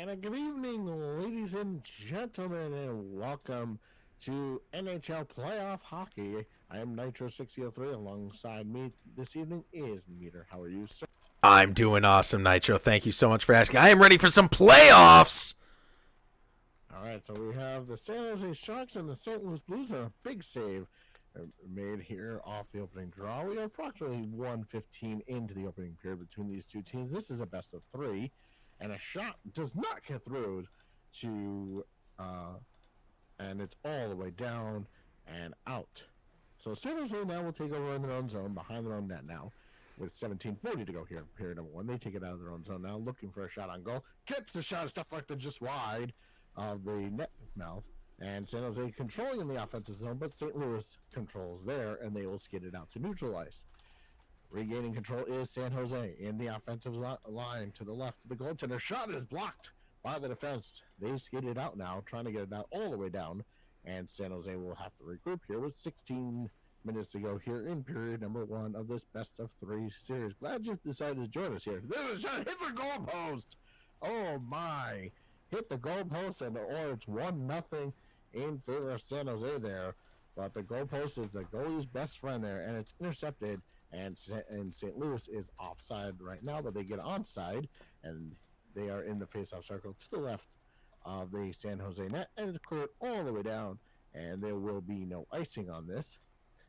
And a good evening, ladies and gentlemen, and welcome to NHL Playoff Hockey. I am Nitro603. Alongside me this evening is Meter. How are you, sir? I'm doing awesome, Nitro. Thank you so much for asking. I am ready for some playoffs. All right, so we have the San Jose Sharks and the St. Louis Blues are a big save made here off the opening draw. We are approximately 1:15 into the opening period between these two teams. This is a best of three, and a shot does not get through to, and it's all the way down and out. So San Jose now will take over in their own zone, behind their own net now, with 17:40 to go here in period number one. They take it out of their own zone now, looking for a shot on goal. Gets the shot, stuff like that just wide of the net mouth. And San Jose controlling in the offensive zone, but St. Louis controls there, and they will skid it out to neutral ice. Regaining control is San Jose in the offensive line to the left of the goaltender. Shot is blocked by the defense. They skid it out now, trying to get it out all the way down. And San Jose will have to regroup here with 16 minutes to go here in period number one of this best of three series. Glad you decided to join us here. There's a shot, hit the goalpost. Oh my. Hit the goalpost, and or it's 1-0 in favor of San Jose there. But the goalpost is the goalie's best friend there, and it's intercepted. And St. Louis is offside right now, but they get onside, and They are in the face-off circle to the left of the San Jose net, and it's cleared all the way down, and there will be no icing on this.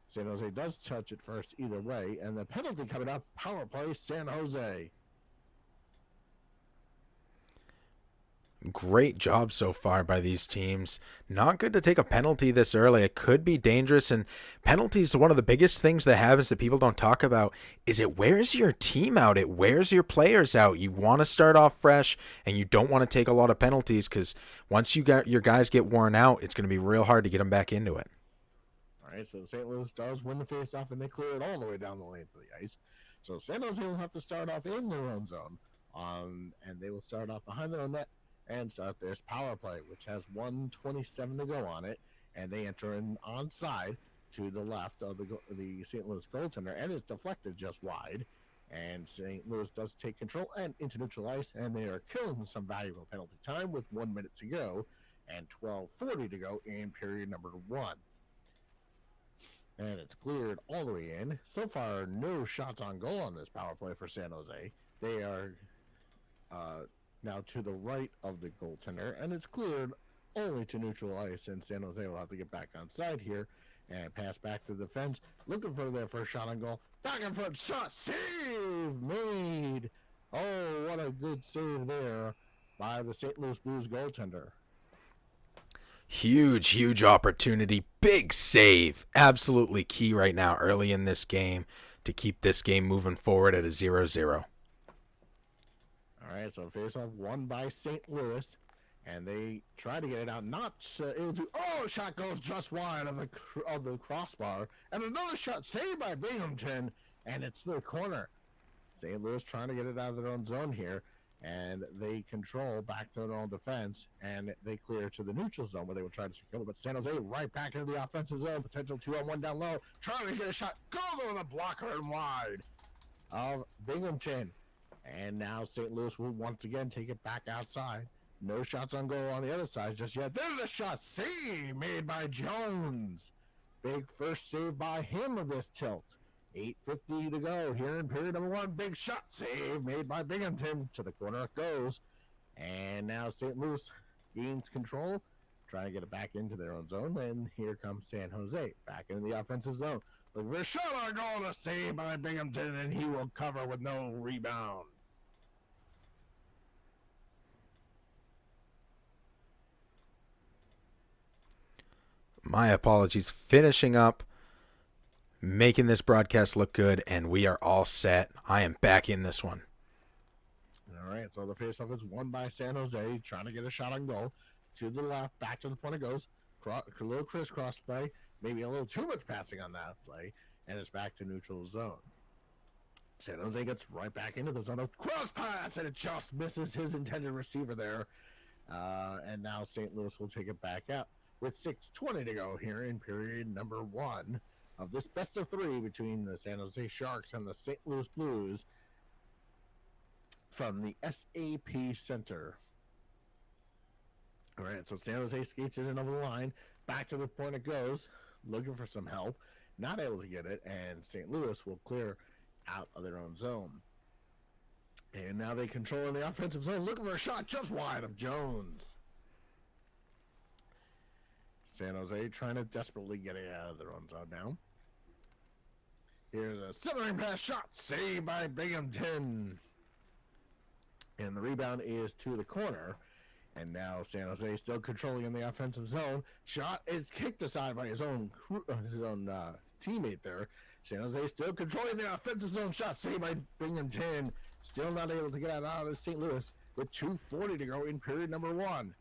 San Jose does touch it first either way, and the penalty coming up, power play, San Jose. Great job so far by these teams. Not good to take a penalty this early. It could be dangerous, and penalties, one of the biggest things that happens that people don't talk about is it wears your team out. It wears your players out. You want to start off fresh, and you don't want to take a lot of penalties because once your guys get worn out, it's going to be real hard to get them back into it. All right, so St. Louis does win the faceoff, and they clear it all the way down the length of the ice. So San Jose will have to start off in their own zone, and they will start off behind their own net and start this power play, which has 1:27 to go on it, and they enter in onside to the left of the St. Louis goaltender, and it's deflected just wide. And St. Louis does take control and into neutral ice, and they are killing some valuable penalty time with 1 minute to go and 12:40 to go in period number 1. And it's cleared all the way in. So far, no shots on goal on this power play for San Jose. They are now to the right of the goaltender, and it's cleared only to neutral ice, and San Jose will have to get back on side here and pass back to the defense, looking for their first shot on goal. Back in front, shot, save made. Oh, what a good save there by the St. Louis Blues goaltender. Huge opportunity. Big save. Absolutely key right now early in this game to keep this game moving forward at a 0-0. All right, so face-off won by St. Louis, and they try to get it out. Not into shot goes just wide of the crossbar, and another shot saved by Binghamton, and it's the corner. St. Louis trying to get it out of their own zone here, and they control back to their own defense, and they clear to the neutral zone where they would try to secure it. But San Jose right back into the offensive zone, potential 2-on-1 down low, trying to get a shot, goes over the blocker and wide of Binghamton. And now St. Louis will once again take it back outside. No shots on goal on the other side just yet. There's a shot save made by Jones. Big first save by him of this tilt. 8:50 to go here in period number 1. Big shot save made by Binghamton. To the corner it goes. And now St. Louis gains control, trying to get it back into their own zone. And here comes San Jose back into the offensive zone. Look for a shot on goal, to save by Binghamton, and he will cover with no rebound. My apologies. Finishing up, making this broadcast look good, and we are all set. I am back in this one. All right, so the faceoff is won by San Jose, trying to get a shot on goal. To the left, back to the point it goes. A little crisscross play, maybe a little too much passing on that play, and it's back to neutral zone. San Jose gets right back into the zone. A cross pass, and it just misses his intended receiver there. And now St. Louis will take it back out with 6:20 to go here in period number 1 of this best of 3 between the San Jose Sharks and the St. Louis Blues from the SAP Center. All right, so San Jose skates it in over the line. Back to the point it goes, looking for some help. Not able to get it, and St. Louis will clear out of their own zone. And now they control in the offensive zone, looking for a shot just wide of Jones. San Jose trying to desperately get it out of their own zone now. Here's a centering pass shot, saved by Binghamton. And the rebound is to the corner. And now San Jose still controlling in the offensive zone. Shot is kicked aside by his own teammate there. San Jose still controlling the offensive zone. Shot saved by Binghamton. Still not able to get out of St. Louis with 2:40 to go in period number 1.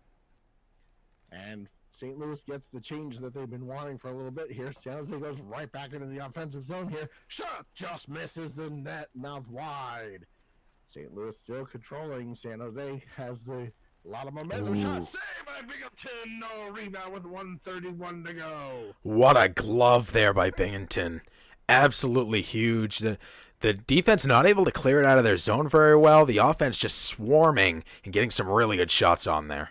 And St. Louis gets the change that they've been wanting for a little bit here. San Jose goes right back into the offensive zone here. Shot just misses the net, mouth wide. St. Louis still controlling. San Jose has a lot of momentum. Ooh. Shot saved by Binghamton. No rebound with 1:31 to go. What a glove there by Binghamton. Absolutely huge. The defense not able to clear it out of their zone very well. The offense just swarming and getting some really good shots on there.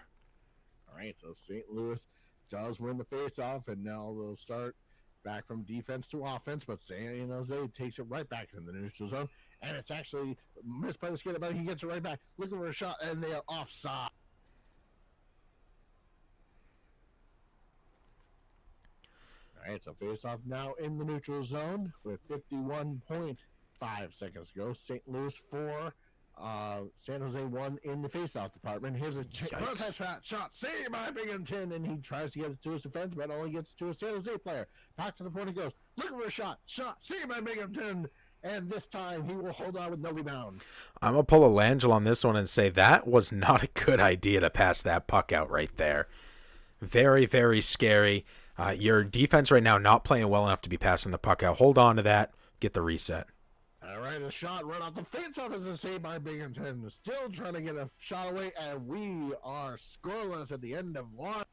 All right, so St. Louis does win the face-off, and now they'll start back from defense to offense, but San Jose takes it right back in the neutral zone, and it's actually missed by the skater, but he gets it right back, looking for a shot, and they are offside. All right, so face off now in the neutral zone with 51.5 seconds to go. St. Louis 4, San Jose 1 in the face-off department. Here's a shot saved by Binghamton, and he tries to get it to his defense, but only gets to a San Jose player. Back to the point he goes, looking for a shot saved by Binghamton, and this time he will hold on with no rebound. I'm going to pull a Langell on this one and say that was not a good idea to pass that puck out right there. Very, very scary. Your defense right now not playing well enough to be passing the puck out. Hold on to that. Get the reset. All right, a shot right off the face-off is a save by Binghamton. Still trying to get a shot away, and we are scoreless at the end of one.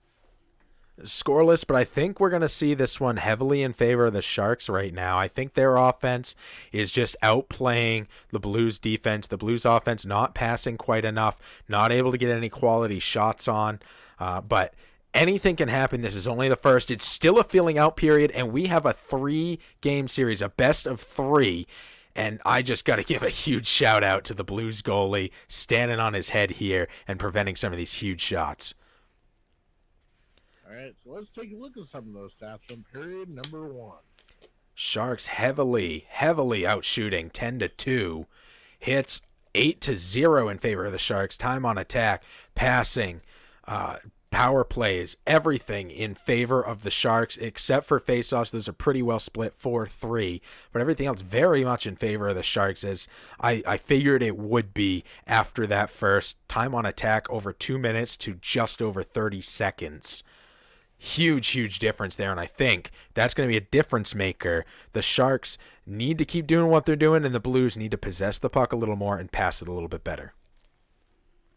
Scoreless, but I think we're going to see this one heavily in favor of the Sharks right now. I think their offense is just outplaying the Blues defense. The Blues offense not passing quite enough, not able to get any quality shots on, but anything can happen. This is only the first. It's still a feeling out period, and we have a 3-game series, a best of 3. And I just got to give a huge shout out to the Blues goalie standing on his head here and preventing some of these huge shots. All right, so let's take a look at some of those stats from period number 1. Sharks heavily out shooting 10-2. Hits 8-0 in favor of the Sharks. Time on attack, passing, power plays, everything in favor of the Sharks except for faceoffs. Those are pretty well split 4-3, but everything else very much in favor of the Sharks, as I figured it would be after that first. Time on attack over 2 minutes to just over 30 seconds. Huge difference there, and I think that's going to be a difference maker. The Sharks need to keep doing what they're doing, and the Blues need to possess the puck a little more and pass it a little bit better.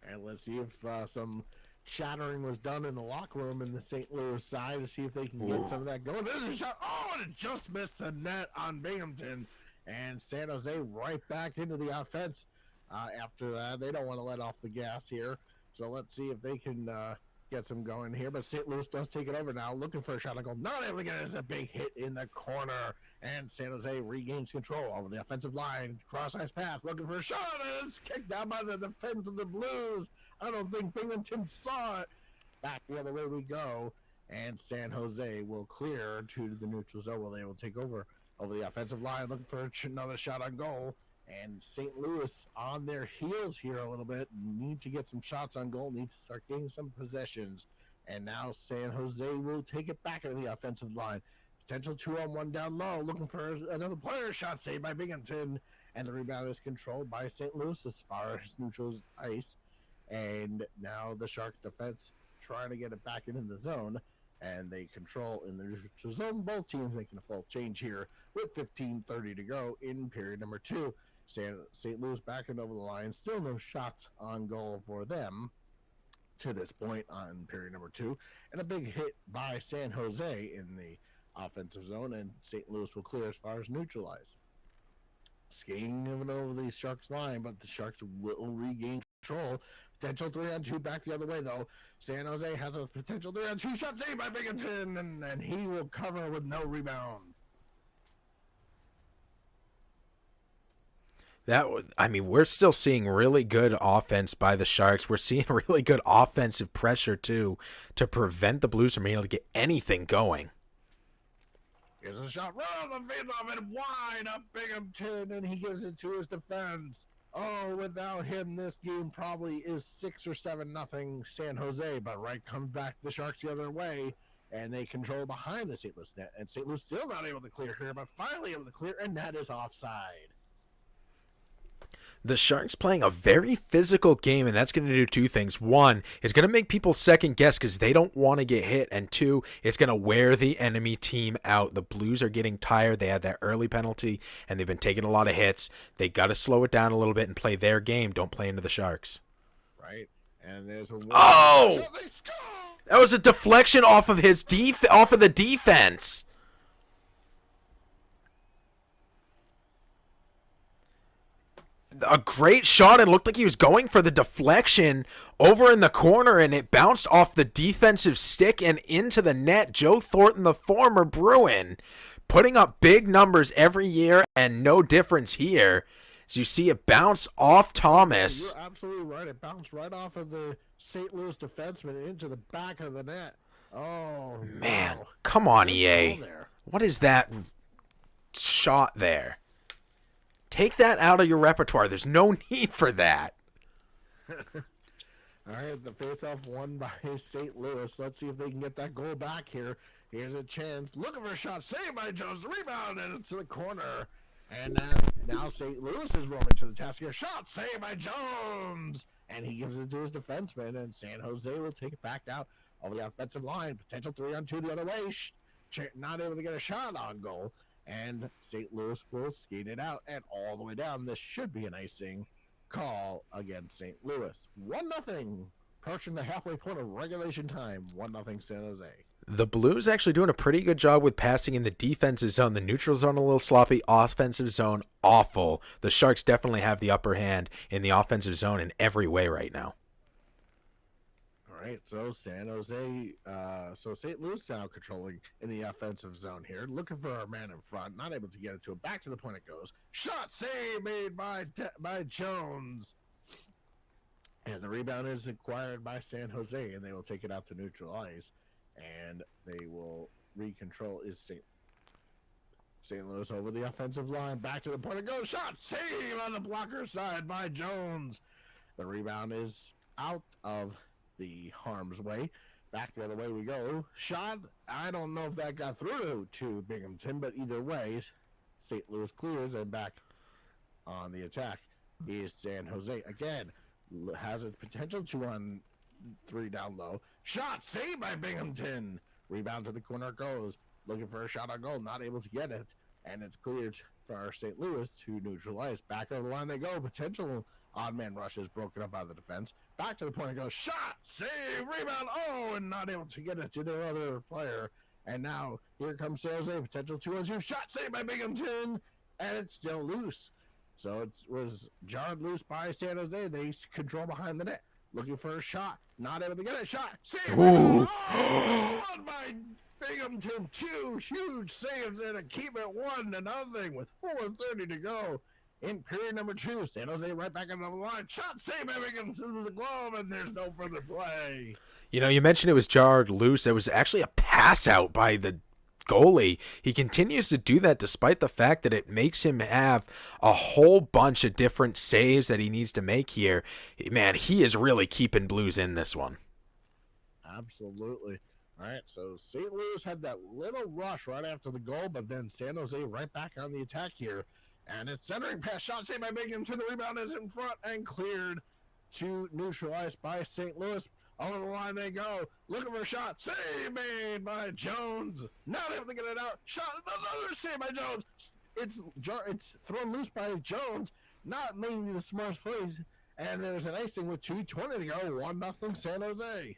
And let's see if some shattering was done in the locker room in the St. Louis side to see if they can get some of that going. There's a shot. Oh, and it just missed the net on Binghamton. And San Jose right back into the offense after that. They don't want to let off the gas here. So let's see if they can get some going here. But St. Louis does take it over now, looking for a shot on goal. Not able to get it. It's a big hit in the corner. And San Jose regains control over the offensive line. Cross-ice pass, looking for a shot. And it's kicked down by the defense of the Blues. I don't think Binghamton saw it. Back the other way we go. And San Jose will clear to the neutral zone where they will take over the offensive line, looking for another shot on goal. And St. Louis on their heels here a little bit. Need to get some shots on goal. Need to start getting some possessions. And now San Jose will take it back into the offensive line. Potential 2-on-1 down low. Looking for another player. Shot saved by Binghamton. And the rebound is controlled by St. Louis as far as neutral's ice. And now the Shark defense trying to get it back into the zone. And they control in the neutral zone. Both teams making a full change here with 15:30 to go in period number 2. St. Louis backing over the line. Still no shots on goal for them to this point on period number 2. And a big hit by San Jose in the offensive zone. And St. Louis will clear as far as neutralize. Skating over the Sharks line, but the Sharks will regain control. Potential 3-on-2 back the other way, though. San Jose has a potential 3-on-2 shot saved by Binghamton, and he will cover with no rebound. We're still seeing really good offense by the Sharks. We're seeing really good offensive pressure, too, to prevent the Blues from being able to get anything going. Here's a shot right on the face off and wide up Binghamton, and he gives it to his defense. Oh, without him, this game probably is 6 or 7-0 San Jose, but right comes back the Sharks the other way, and they control behind the St. Louis net, and St. Louis still not able to clear here, but finally able to clear, and that is offside. The Sharks playing a very physical game, and that's going to do 2 things. 1, it's going to make people second guess because they don't want to get hit. And 2, it's going to wear the enemy team out. The Blues are getting tired. They had that early penalty, and they've been taking a lot of hits. They got to slow it down a little bit and play their game. Don't play into the Sharks. Right. And there's a that was a deflection off of off of the defense. A great shot. It looked like he was going for the deflection over in the corner, and it bounced off the defensive stick and into the net. Joe Thornton, the former Bruin, putting up big numbers every year, and no difference here. So you see it bounce off Thomas. You're absolutely right. It bounced right off of the St. Louis defenseman into the back of the net. Oh, Man, wow. come on, Good EA. call there. What is that shot there? Take that out of your repertoire. There's no need for that. All right, the face-off won by St. Louis. Let's see if they can get that goal back here. Here's a chance. Looking for a shot. Saved by Jones. Rebound, and it's to the corner. And now St. Louis is rolling to the task here. Shot saved by Jones. And he gives it to his defenseman, and San Jose will take it back out over the offensive line. Potential 3-on-2 the other way. Not able to get a shot on goal. And St. Louis will skate it out and all the way down. This should be an icing call against St. Louis. 1-0. Approaching the halfway point of regulation time. 1-0 San Jose. The Blues actually doing a pretty good job with passing in the defensive zone. The neutral zone a little sloppy. Offensive zone awful. The Sharks definitely have the upper hand in the offensive zone in every way right now. All right, so San Jose, so St. Louis now controlling in the offensive zone here, looking for our man in front, not able to get it to him. Back to the point it goes. Shot save made by Jones. And the rebound is acquired by San Jose, and they will take it out to neutral ice. And they will recontrol is St. Louis over the offensive line. Back to the point it goes. Shot save on the blocker side by Jones. The rebound is out of the harm's way. Back the other way we go. Shot. I don't know if that got through to Binghamton, but either way, St. Louis clears, and back on the attack is San Jose. Again, has a potential 2-on-3 down low. Shot saved by Binghamton. Rebound to the corner goes. Looking for a shot on goal. Not able to get it. And it's cleared for St. Louis to neutralize. Back over the line they go. Potential odd man rush is broken up by the defense. Back to the point it goes. Shot, save, rebound. Oh, and not able to get it to their other player. And now here comes San Jose. Potential 2-on-2. Shot saved by Binghamton. And it's still loose. So it was jarred loose by San Jose. They control behind the net. Looking for a shot. Not able to get a shot. Save. Won by Binghamton. 2 huge saves and to keep it 1-0 with 4:30 to go. In period number 2, San Jose right back into the line. Shot saved by Binghamton to the glove, and there's no further play. You know, you mentioned it was jarred loose. It was actually a pass out by the goalie. He continues to do that despite the fact that it makes him have a whole bunch of different saves that he needs to make here. Man, he is really keeping Blues in this one. Absolutely. All right, so St. Louis had that little rush right after the goal, but then San Jose right back on the attack here. And it's centering pass, shot saved by Binghamton. The rebound is in front and cleared to neutralize by St. Louis. Over the line they go. Looking for a shot. Save made by Jones. Not able to get it out. Shot. Another save by Jones. It's thrown loose by Jones. Not maybe the smartest plays. And there's an icing with 2:20 to go. 1-0 San Jose.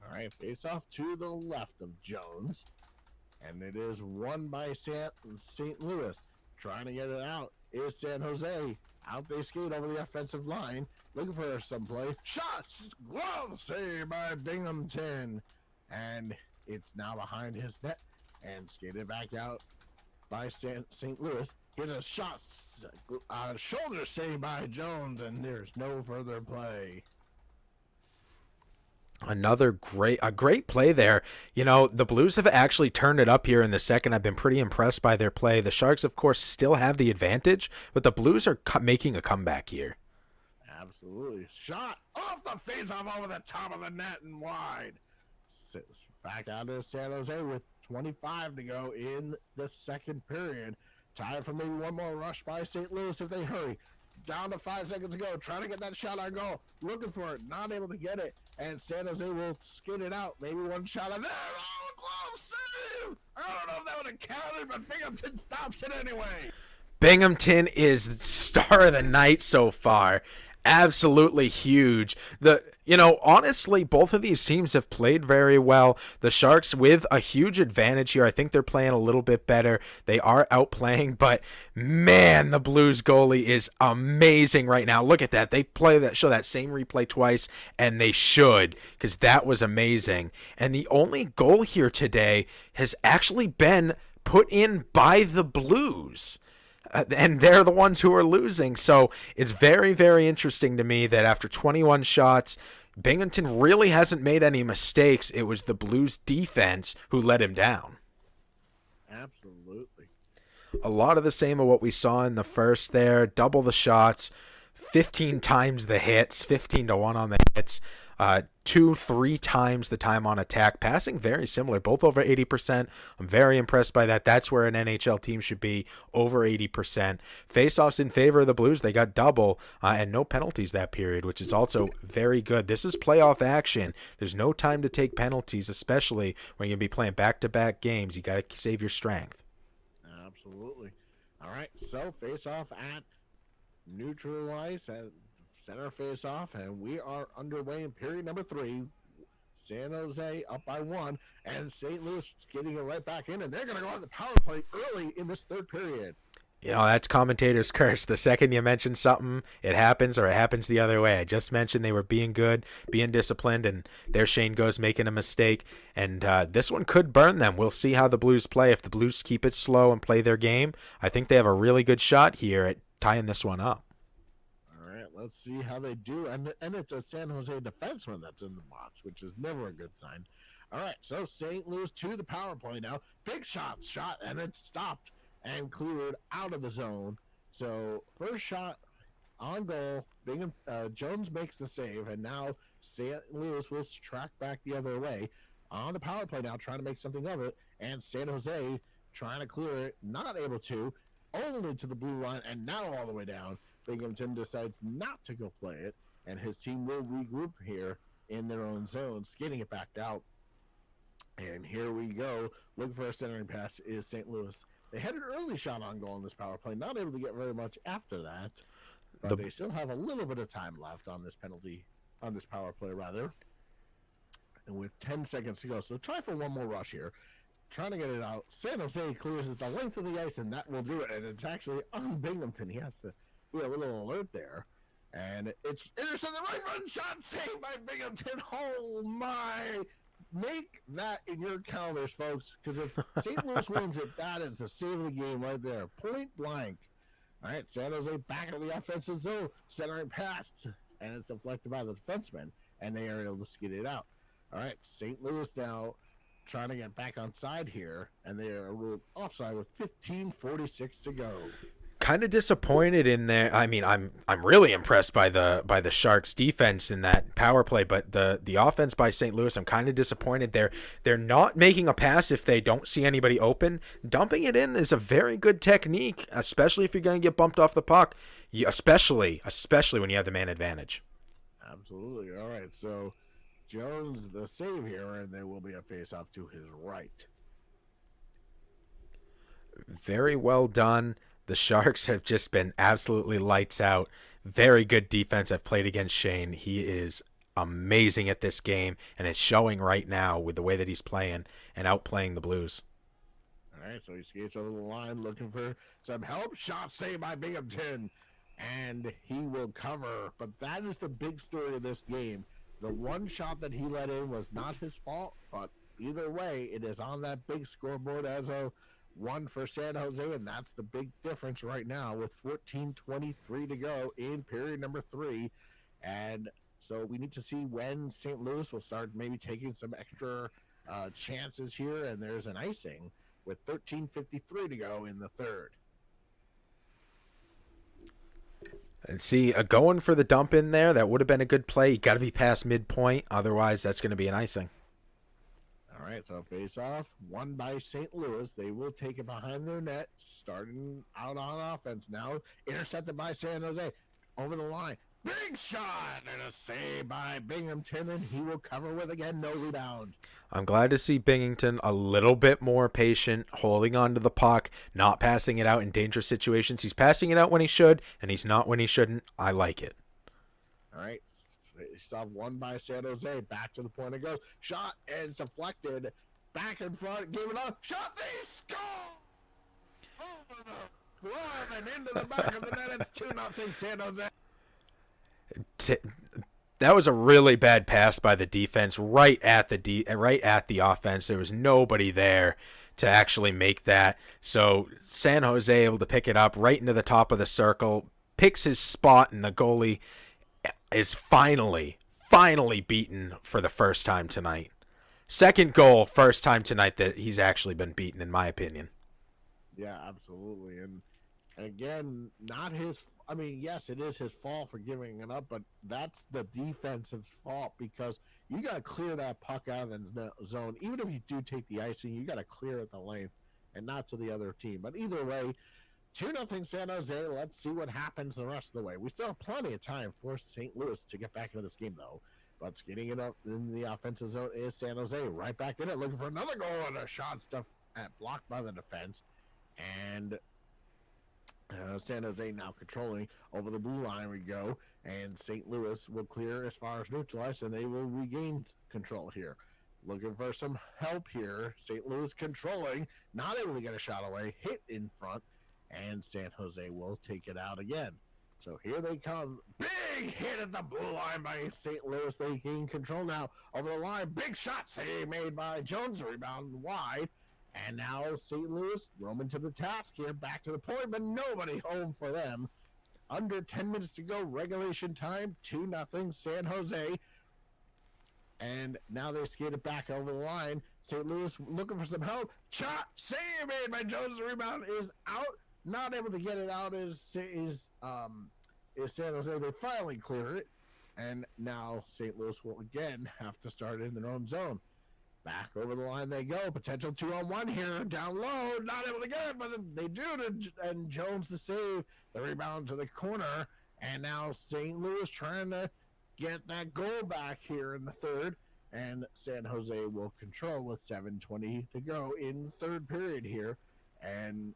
All right, face off to the left of Jones. And it is won by St. Louis. Trying to get it out is San Jose. Out they skate over the offensive line. Looking for some play. Shots! Glove save by Binghamton. And it's now behind his net. And skated back out by St. Louis. Here's a shot. Shoulder save by Jones. And there's no further play. A great play there. You know, the Blues have actually turned it up here in the second. I've been pretty impressed by their play. The Sharks, of course, still have the advantage, but the Blues are making a comeback here. Absolutely. Shot off the face-off over the top of the net and wide. Back out to San Jose with 25 to go in the second period. Time for maybe one more rush by St. Louis if they hurry. Down to 5 seconds to go. Trying to get that shot on goal. Looking for it. Not able to get it. And San Jose will skid it out. Maybe one shot on there. Oh, glove save! I don't know if that would have counted, but Binghamton stops it anyway. Binghamton is the star of the night so far. Absolutely huge. You know, honestly, both of these teams have played very well. The Sharks with a huge advantage here. I think they're playing a little bit better. They are outplaying, but man, the Blues goalie is amazing right now. Look at that. They show that same replay twice, and they should, because that was amazing. And the only goal here today has actually been put in by the Blues. And they're the ones who are losing. So it's very, very interesting to me that after 21 shots, Binghamton really hasn't made any mistakes. It was the Blues defense who let him down. Absolutely. A lot of the same of what we saw in the first there. Double the shots, 15 times the hits, 15 to 1 on the hits. 2-3 times the time on attack. Passing very similar, both over 80%. I'm very impressed by that. That's where an NHL team should be, over 80%. Face-offs in favor of the Blues, they got double, and no penalties that period, which is also very good. This is playoff action. There's no time to take penalties, especially when you're going to be playing back-to-back games. You got to save your strength. Absolutely. All right, so face-off at neutral ice at center face-off, and we are underway in period number 3. San Jose up by 1, and St. Louis getting it right back in, and they're going to go on the power play early in this third period. You know, that's commentator's curse. The second you mention something, it happens, or it happens the other way. I just mentioned they were being good, being disciplined, and there Shane goes making a mistake. And this one could burn them. We'll see how the Blues play. If the Blues keep it slow and play their game, I think they have a really good shot here at tying this one up. All right, let's see how they do. And it's a San Jose defenseman that's in the box, which is never a good sign. All right, so St. Louis to the power play now. Big shot, and it's stopped and cleared out of the zone. So first shot on goal. Jones makes the save, and now St. Louis will track back the other way on the power play now, trying to make something of it. And San Jose trying to clear it, not able to, only to the blue line, and now all the way down. Binghamton decides not to go play it, and his team will regroup here in their own zone, skating it back out. And here we go. Looking for a centering pass is St. Louis. They had an early shot on goal in this power play, not able to get very much after that, but they still have a little bit of time left on this power play rather. And with 10 seconds to go, so try for one more rush here. Trying to get it out. San Jose clears it the length of the ice, and that will do it. And it's actually on Binghamton. He has to do a little alert there. And it's intercepted, the right front shot, saved by Binghamton. Oh, my. Make that in your calendars, folks, because if St. Louis wins it, that is the save of the game right there. Point blank. All right, San Jose back in the offensive zone, centering pass, and it's deflected by the defenseman, and they are able to skid it out. All right, St. Louis now trying to get back on side here, and they are ruled offside with 15:46 to go. Kind of disappointed in there. I mean, I'm really impressed by the Sharks defense in that power play, but the offense by St. Louis, I'm kind of disappointed. They're not making a pass if they don't see anybody open. Dumping it in is a very good technique, especially if you're going to get bumped off the puck, especially when you have the man advantage. Absolutely. All right, so Jones the save here, and there will be a face-off to his right. Very well done. The Sharks have just been absolutely lights out. Very good defense. I've played against Shane. He is amazing at this game, and it's showing right now with the way that he's playing and outplaying the Blues. All right, so he skates over the line looking for some help. Shot saved by Binghamton, and he will cover. But that is the big story of this game. The one shot that he let in was not his fault, but either way, it is on that big scoreboard as a 1 for San Jose, and that's the big difference right now with 14:23 to go in period number 3. And so we need to see when St. Louis will start maybe taking some extra chances here, and there's an icing with 13:53 to go in the third. And see, going for the dump in there, that would have been a good play. You got to be past midpoint, otherwise that's going to be an icing. All right, so face-off, won by St. Louis. They will take it behind their net, starting out on offense now. Intercepted by San Jose. Over the line. Big shot and a save by Binghamton, and he will cover with, again, no rebound. I'm glad to see Binghamton a little bit more patient, holding on to the puck, not passing it out in dangerous situations. He's passing it out when he should, and he's not when he shouldn't. I like it. All right, Stop one by San Jose. Back to the point it goes. Shot and it's deflected. Back in front. Give it up. Shot. They score. Over the glove and into the back of the net. It's 2-0 San Jose. That was a really bad pass by the defense right at the offense. There was nobody there to actually make that. So San Jose able to pick it up right into the top of the circle, picks his spot, and the goalie is finally beaten for the first time tonight. Second goal, first time tonight that he's actually been beaten, in my opinion. Yeah, absolutely. And again, not his. I mean, yes, it is his fault for giving it up, but that's the defensive's fault because you got to clear that puck out of the zone. Even if you do take the icing, you got to clear it the length and not to the other team. But either way, 2-0 San Jose. Let's see what happens the rest of the way. We still have plenty of time for St. Louis to get back into this game, though. But getting it up in the offensive zone is San Jose. Right back in it, looking for another goal and a shot stuff blocked by the defense. And San Jose now controlling over the blue line we go, and St. Louis will clear as far as neutralized, and they will regain control here. Looking for some help here. St. Louis controlling, not able to get a shot away, hit in front, and San Jose will take it out again. So here they come. Big hit at the blue line by St. Louis. They gain control now over the line. Big shot save made by Jones. Rebound wide. And now St. Louis roaming to the task here, back to the point, but nobody home for them. Under 10 minutes to go, regulation time, 2-0 San Jose. And now they skate it back over the line. St. Louis looking for some help. Shot, save made by Jones. The rebound is out. Not able to get it out is San Jose. They finally clear it. And now St. Louis will again have to start in their own zone. Back over the line they go. Potential 2-on-1 here. Down low. Not able to get it, but they do. And Jones to save. The rebound to the corner. And now St. Louis trying to get that goal back here in the third. And San Jose will control with 7:20 to go in the third period here. And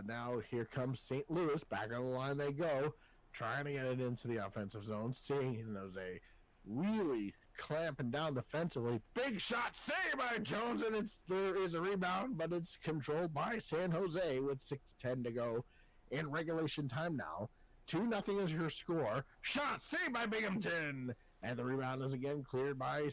now here comes St. Louis. Back on the line they go. Trying to get it into the offensive zone. San Jose really clamping down defensively. Big shot saved by Jones, and there is a rebound, but it's controlled by San Jose with 6:10 to go in regulation time now. 2-0 is your score. Shot saved by Binghamton, and the rebound is again cleared by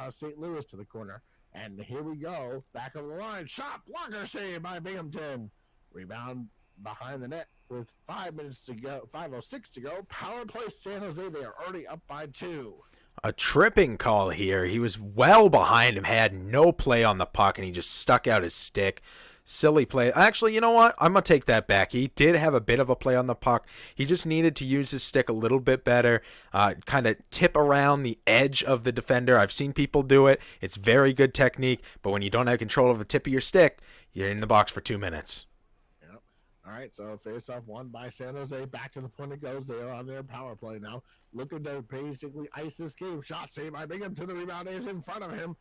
St. Louis to the corner. And here we go, back over the line. Shot blocker saved by Binghamton. Rebound behind the net with 5 minutes to go, 5:06 to go. Power play San Jose. They are already up by 2. A tripping call here. He was well behind him, had no play on the puck, and he just stuck out his stick. Silly play. Actually, you know what? I'm going to take that back. He did have a bit of a play on the puck. He just needed to use his stick a little bit better, kind of tip around the edge of the defender. I've seen people do it. It's very good technique, but when you don't have control of the tip of your stick, you're in the box for 2 minutes. All right, so face-off won by San Jose. Back to the point it goes. They are on their power play now. Looking to basically ice this game. Shot saved by Binghamton. The rebound is in front of him.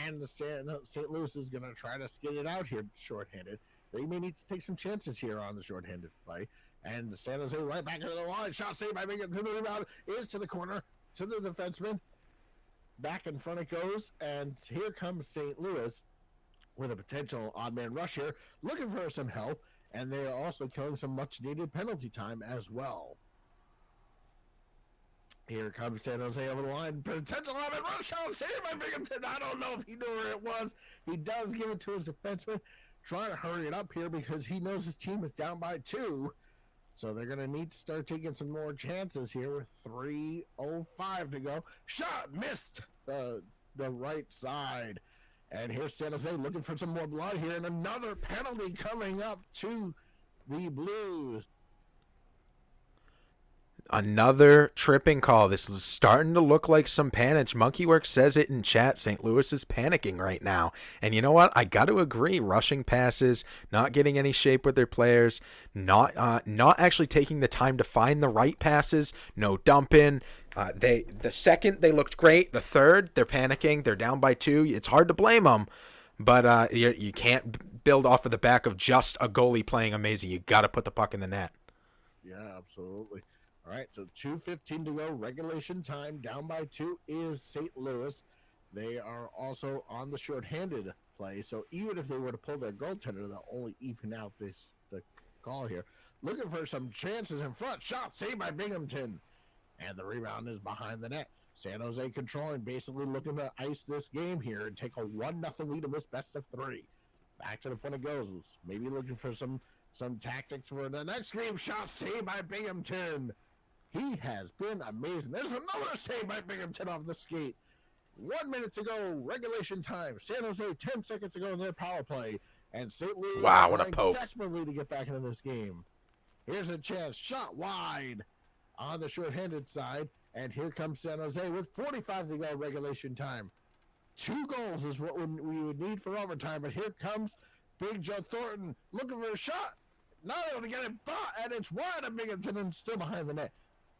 And St. Louis is going to try to skid it out here shorthanded. They may need to take some chances here on the shorthanded play. And San Jose right back into the line. Shot saved by Binghamton. The rebound is to the corner, to the defenseman. Back in front it goes. And here comes St. Louis with a potential odd man rush here. Looking for some help. And they are also killing some much-needed penalty time as well. Here comes San Jose over the line. Potential on it. Rush out. Saved by Binghamton. I don't know if he knew where it was. He does give it to his defenseman. Trying to hurry it up here because he knows his team is down by 2. So they're going to need to start taking some more chances here with 3:05 to go. Shot missed the right side. And here's San Jose looking for some more blood here. And another penalty coming up to the Blues. Another tripping call. This is starting to look like some panic. Monkeyworks says it in chat. St. Louis is panicking right now. And you know what? I got to agree. Rushing passes, not getting any shape with their players, not actually taking the time to find the right passes, no dumping. The second they looked great. The third, they're panicking. They're down by 2. It's hard to blame them. But you can't build off of the back of just a goalie playing amazing. You got to put the puck in the net. Yeah, absolutely. All right, so 2:15 to go, regulation time. Down by 2 is St. Louis. They are also on the shorthanded play, so even if they were to pull their goaltender, they'll only even out the call here. Looking for some chances in front. Shot saved by Binghamton, and the rebound is behind the net. San Jose controlling, basically looking to ice this game here and take a 1-0 lead in this best of 3. Back to the point it goes. Maybe looking for some tactics for the next game. Shot saved by Binghamton. He has been amazing. There's another save by Binghamton off the skate. 1 minute to go, regulation time. San Jose 10 seconds to go in their power play. And St. Louis Wow, what a trying poke. desperately to get back into this game. Here's a chance. Shot wide on the shorthanded side. And here comes San Jose with 45 to go regulation time. 2 goals is what we would need for overtime. But here comes Big Joe Thornton looking for a shot. Not able to get it, and it's wide of Binghamton and still behind the net.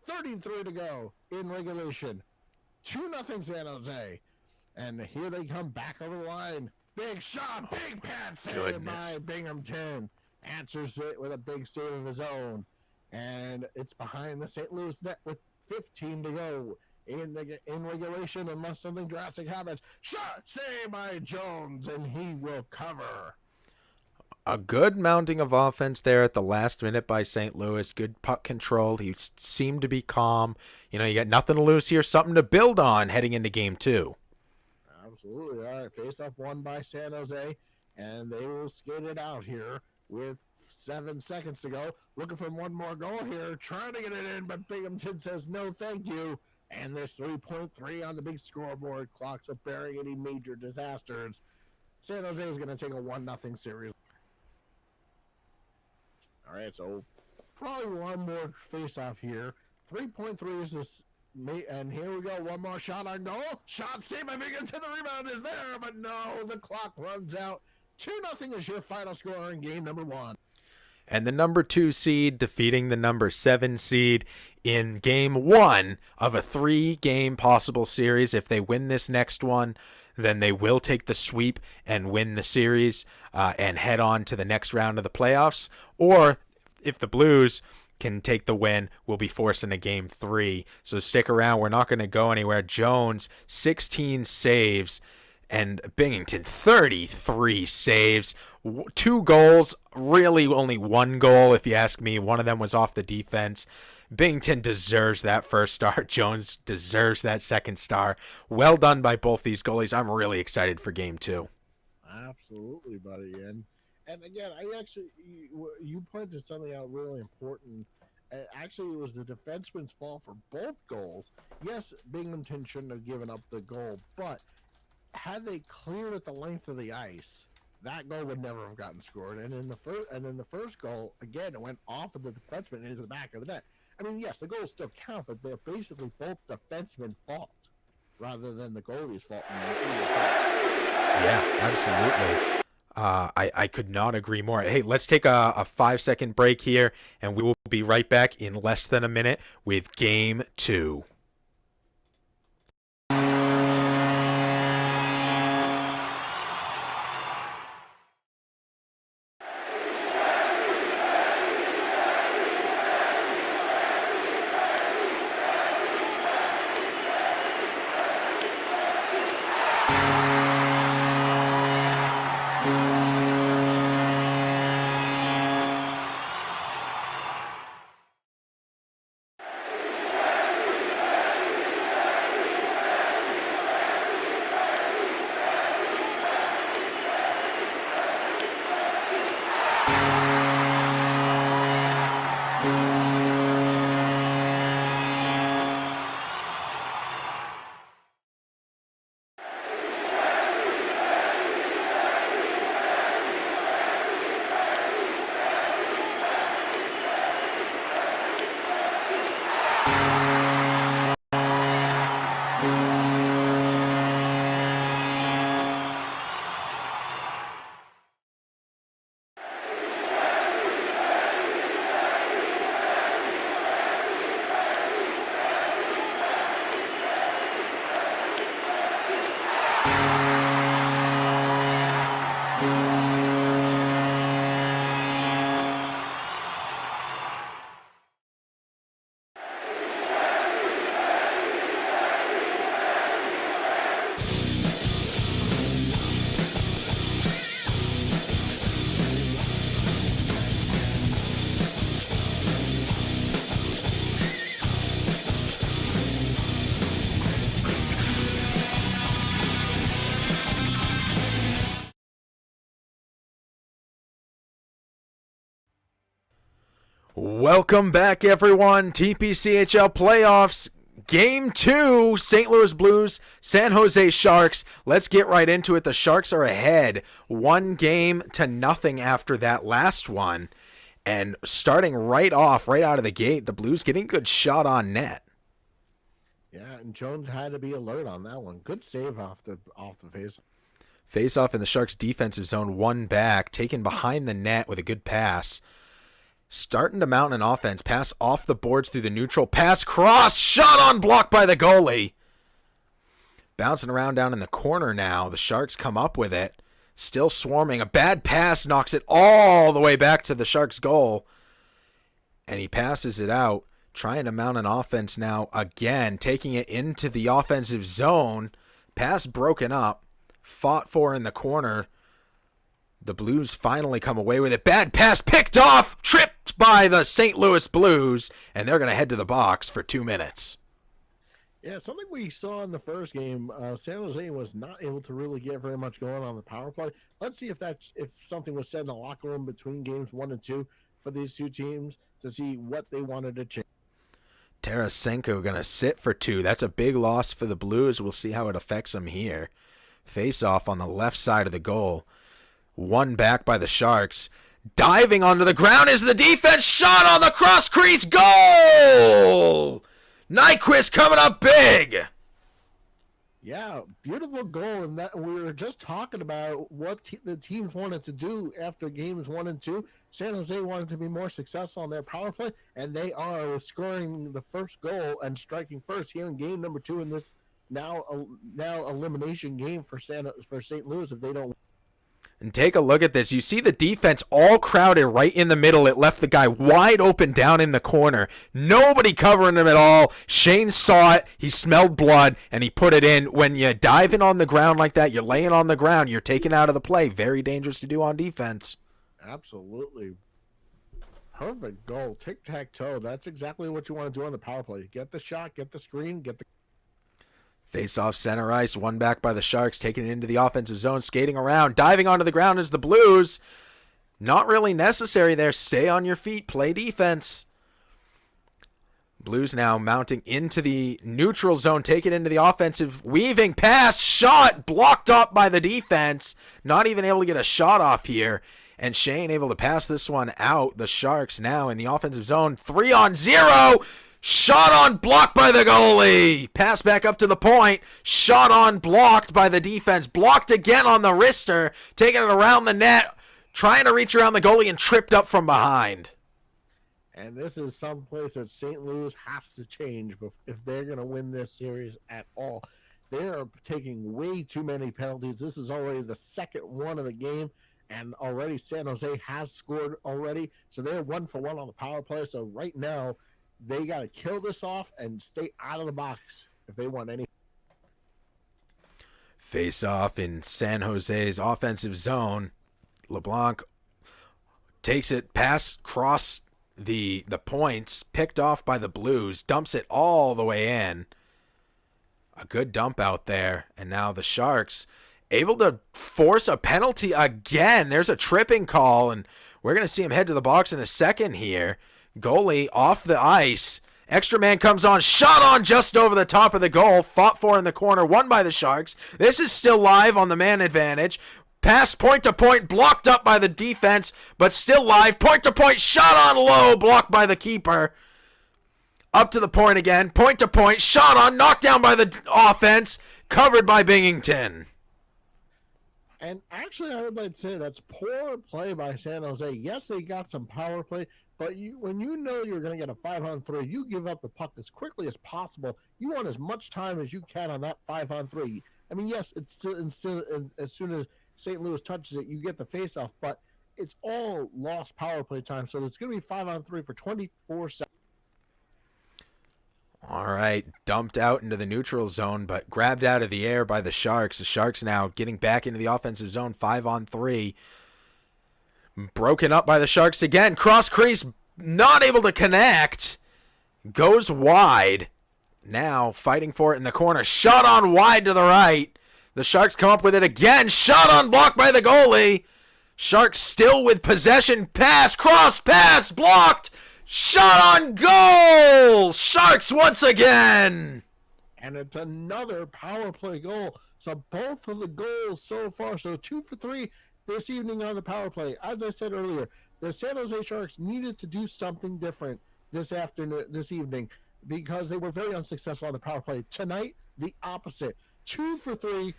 33 to go in regulation. 2-0 San Jose. And here they come back over the line. Big shot, big pad save by Binghamton. Answers it with a big save of his own. And it's behind the St. Louis net with 15 to go in regulation unless something drastic happens. Shot saved by Jones, and he will cover. A good mounting of offense there at the last minute by St. Louis. Good puck control. He seemed to be calm. You got nothing to lose here, something to build on heading into game 2. Absolutely. All right, face-off won by San Jose, and they will skate it out here with 7 seconds to go. Looking for one more goal here, trying to get it in, but Binghamton says no thank you. And there's 3.3 on the big scoreboard. Clocks are bearing any major disasters. San Jose is going to take a 1-0 series. All right, so probably one more face-off here. 3.3 is this, and here we go. One more shot on goal. Shot saved by Binghamton. The rebound is there, but no, the clock runs out. 2-0 is your final score in game number 1. And the number 2 seed defeating the number 7 seed in game 1 of a 3-game possible series. If they win this next one, then they will take the sweep and win the series and head on to the next round of the playoffs. Or if the Blues can take the win, we'll be forcing a game 3. So stick around. We're not going to go anywhere. Jones, 16 saves. And Binghamton, 33 saves, 2 goals, really only 1 goal if you ask me. One of them was off the defense. Binghamton deserves that first star. Jones deserves that second star. Well done by both these goalies. I'm really excited for game 2. Absolutely, buddy. And again, you pointed something out really important. Actually, it was the defenseman's fault for both goals. Yes, Binghamton shouldn't have given up the goal, but had they cleared at the length of the ice, that goal would never have gotten scored. And in the first goal, again, it went off of the defenseman into the back of the net. I mean, yes, the goals still count, but they're basically both defensemen's fault rather than the goalie's fault. Yeah, absolutely. I could not agree more. Hey, let's take a 5-second break here, and we will be right back in less than a minute with game 2. Welcome back, everyone. TPCHL playoffs, Game 2, St. Louis Blues, San Jose Sharks. Let's get right into it. The Sharks are ahead 1-0 after that last one. And starting right off, right out of the gate, the Blues getting a good shot on net. Yeah, and Jones had to be alert on that one. Good save off the face. Face off in the Sharks' defensive zone, one back, taken behind the net with a good pass. Starting to mount an offense. Pass off the boards through the neutral. Pass cross. Shot on block by the goalie. Bouncing around down in the corner now. The Sharks come up with it. Still swarming. A bad pass knocks it all the way back to the Sharks' goal. And he passes it out. Trying to mount an offense now again. Taking it into the offensive zone. Pass broken up. Fought for in the corner. The Blues finally come away with it. Bad pass picked off, tripped by the St. Louis Blues, and they're going to head to the box for 2 minutes. Yeah, something we saw in the first game. San Jose was not able to really get very much going on the power play. Let's see if something was said in the locker room between games 1 and 2 for these two teams to see what they wanted to change. Tarasenko going to sit for 2. That's a big loss for the Blues. We'll see how it affects them here. Face off on the left side of the goal. One back by the Sharks. Diving onto the ground is the defense. Shot on the cross crease. Goal! Nyquist coming up big. Yeah, beautiful goal. And that we were just talking about what the teams wanted to do after games 1 and 2. San Jose wanted to be more successful on their power play, and they are with scoring the first goal and striking first here in game number 2 in this now elimination game for St. Louis if they don't. And take a look at this. You see the defense all crowded right in the middle. It left the guy wide open down in the corner. Nobody covering him at all. Shane saw it. He smelled blood, and he put it in. When you dive in on the ground like that, you're laying on the ground. You're taken out of the play. Very dangerous to do on defense. Absolutely. Perfect goal. Tic-tac-toe. That's exactly what you want to do on the power play. Get the shot, get the screen, get the... Face off center ice, one back by the Sharks, taking it into the offensive zone, skating around, diving onto the ground is the Blues. Not really necessary there. Stay on your feet, play defense. Blues now mounting into the neutral zone, take it into the offensive, weaving pass, shot, blocked up by the defense. Not even able to get a shot off here. And Shane able to pass this one out. The Sharks now in the offensive zone, 3-on-0. Shot on blocked by the goalie. Pass back up to the point. Shot on blocked by the defense. Blocked again on the wrister. Taking it around the net. Trying to reach around the goalie and tripped up from behind. And this is some place that St. Louis has to change if they're going to win this series at all. They are taking way too many penalties. This is already the second one of the game. And already San Jose has scored already. So they're 1-for-1 on the power play. So right now, they got to kill this off and stay out of the box if they want any. Face off in San Jose's offensive zone. LeBlanc takes it past, cross the points, picked off by the Blues, dumps it all the way in. A good dump out there. And now the Sharks able to force a penalty again. There's a tripping call, and we're going to see him head to the box in a second here. Goalie off the ice. Extra man comes on. Shot on just over the top of the goal. Fought for in the corner. Won by the Sharks. This is still live on the man advantage. Pass point to point. Blocked up by the defense, but still live. Point to point. Shot on low. Blocked by the keeper. Up to the point again. Point to point. Shot on. Knocked down by the offense. Covered by Binghamton. And actually, I would like to say that's poor play by San Jose. Yes, they got some power play, but when you know you're going to get a 5-on-3, you give up the puck as quickly as possible. You want as much time as you can on that 5-on-3. I mean, yes, it's still as soon as St. Louis touches it, you get the face-off, but it's all lost power play time. So it's going to be 5-on-3 for 24 seconds. All right, dumped out into the neutral zone, but grabbed out of the air by the Sharks. The Sharks now getting back into the offensive zone, 5-on-3. Broken up by the Sharks again. Cross crease, not able to connect. Goes wide. Now fighting for it in the corner. Shot on wide to the right. The Sharks come up with it again. Shot on blocked by the goalie. Sharks still with possession. Pass, cross, pass, blocked. Shot on goal! Sharks once again! And it's another power play goal. So both of the goals so far, so 2 for 3 this evening on the power play. As I said earlier, the San Jose Sharks needed to do something different this evening, because they were very unsuccessful on the power play. Tonight, the opposite. 2 for 3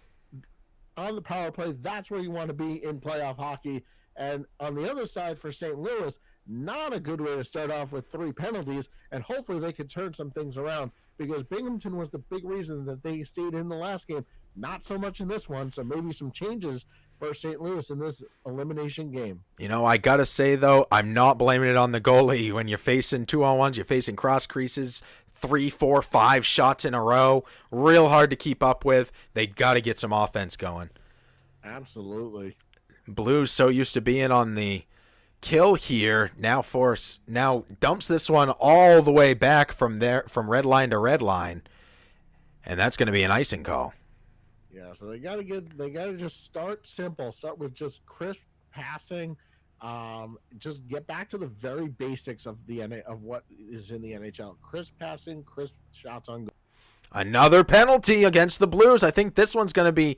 on the power play. That's where you want to be in playoff hockey. And on the other side for St. Louis, not a good way to start off with 3 penalties, and hopefully they could turn some things around, because Binghamton was the big reason that they stayed in the last game. Not so much in this one, so maybe some changes for St. Louis in this elimination game. You know, I got to say, though, I'm not blaming it on the goalie. When you're facing 2-on-1s, you're facing cross creases, 3, 4, 5 shots in a row. Real hard to keep up with. They got to get some offense going. Absolutely. Blues so used to being on the kill here, now dumps this one all the way back from red line to red line, and that's going to be an icing call. Yeah, so they got to just start simple. Start with just crisp passing. Just get back to the very basics of what is in the NHL. Crisp passing, crisp shots on goal. Another penalty against the Blues. I think this one's going to be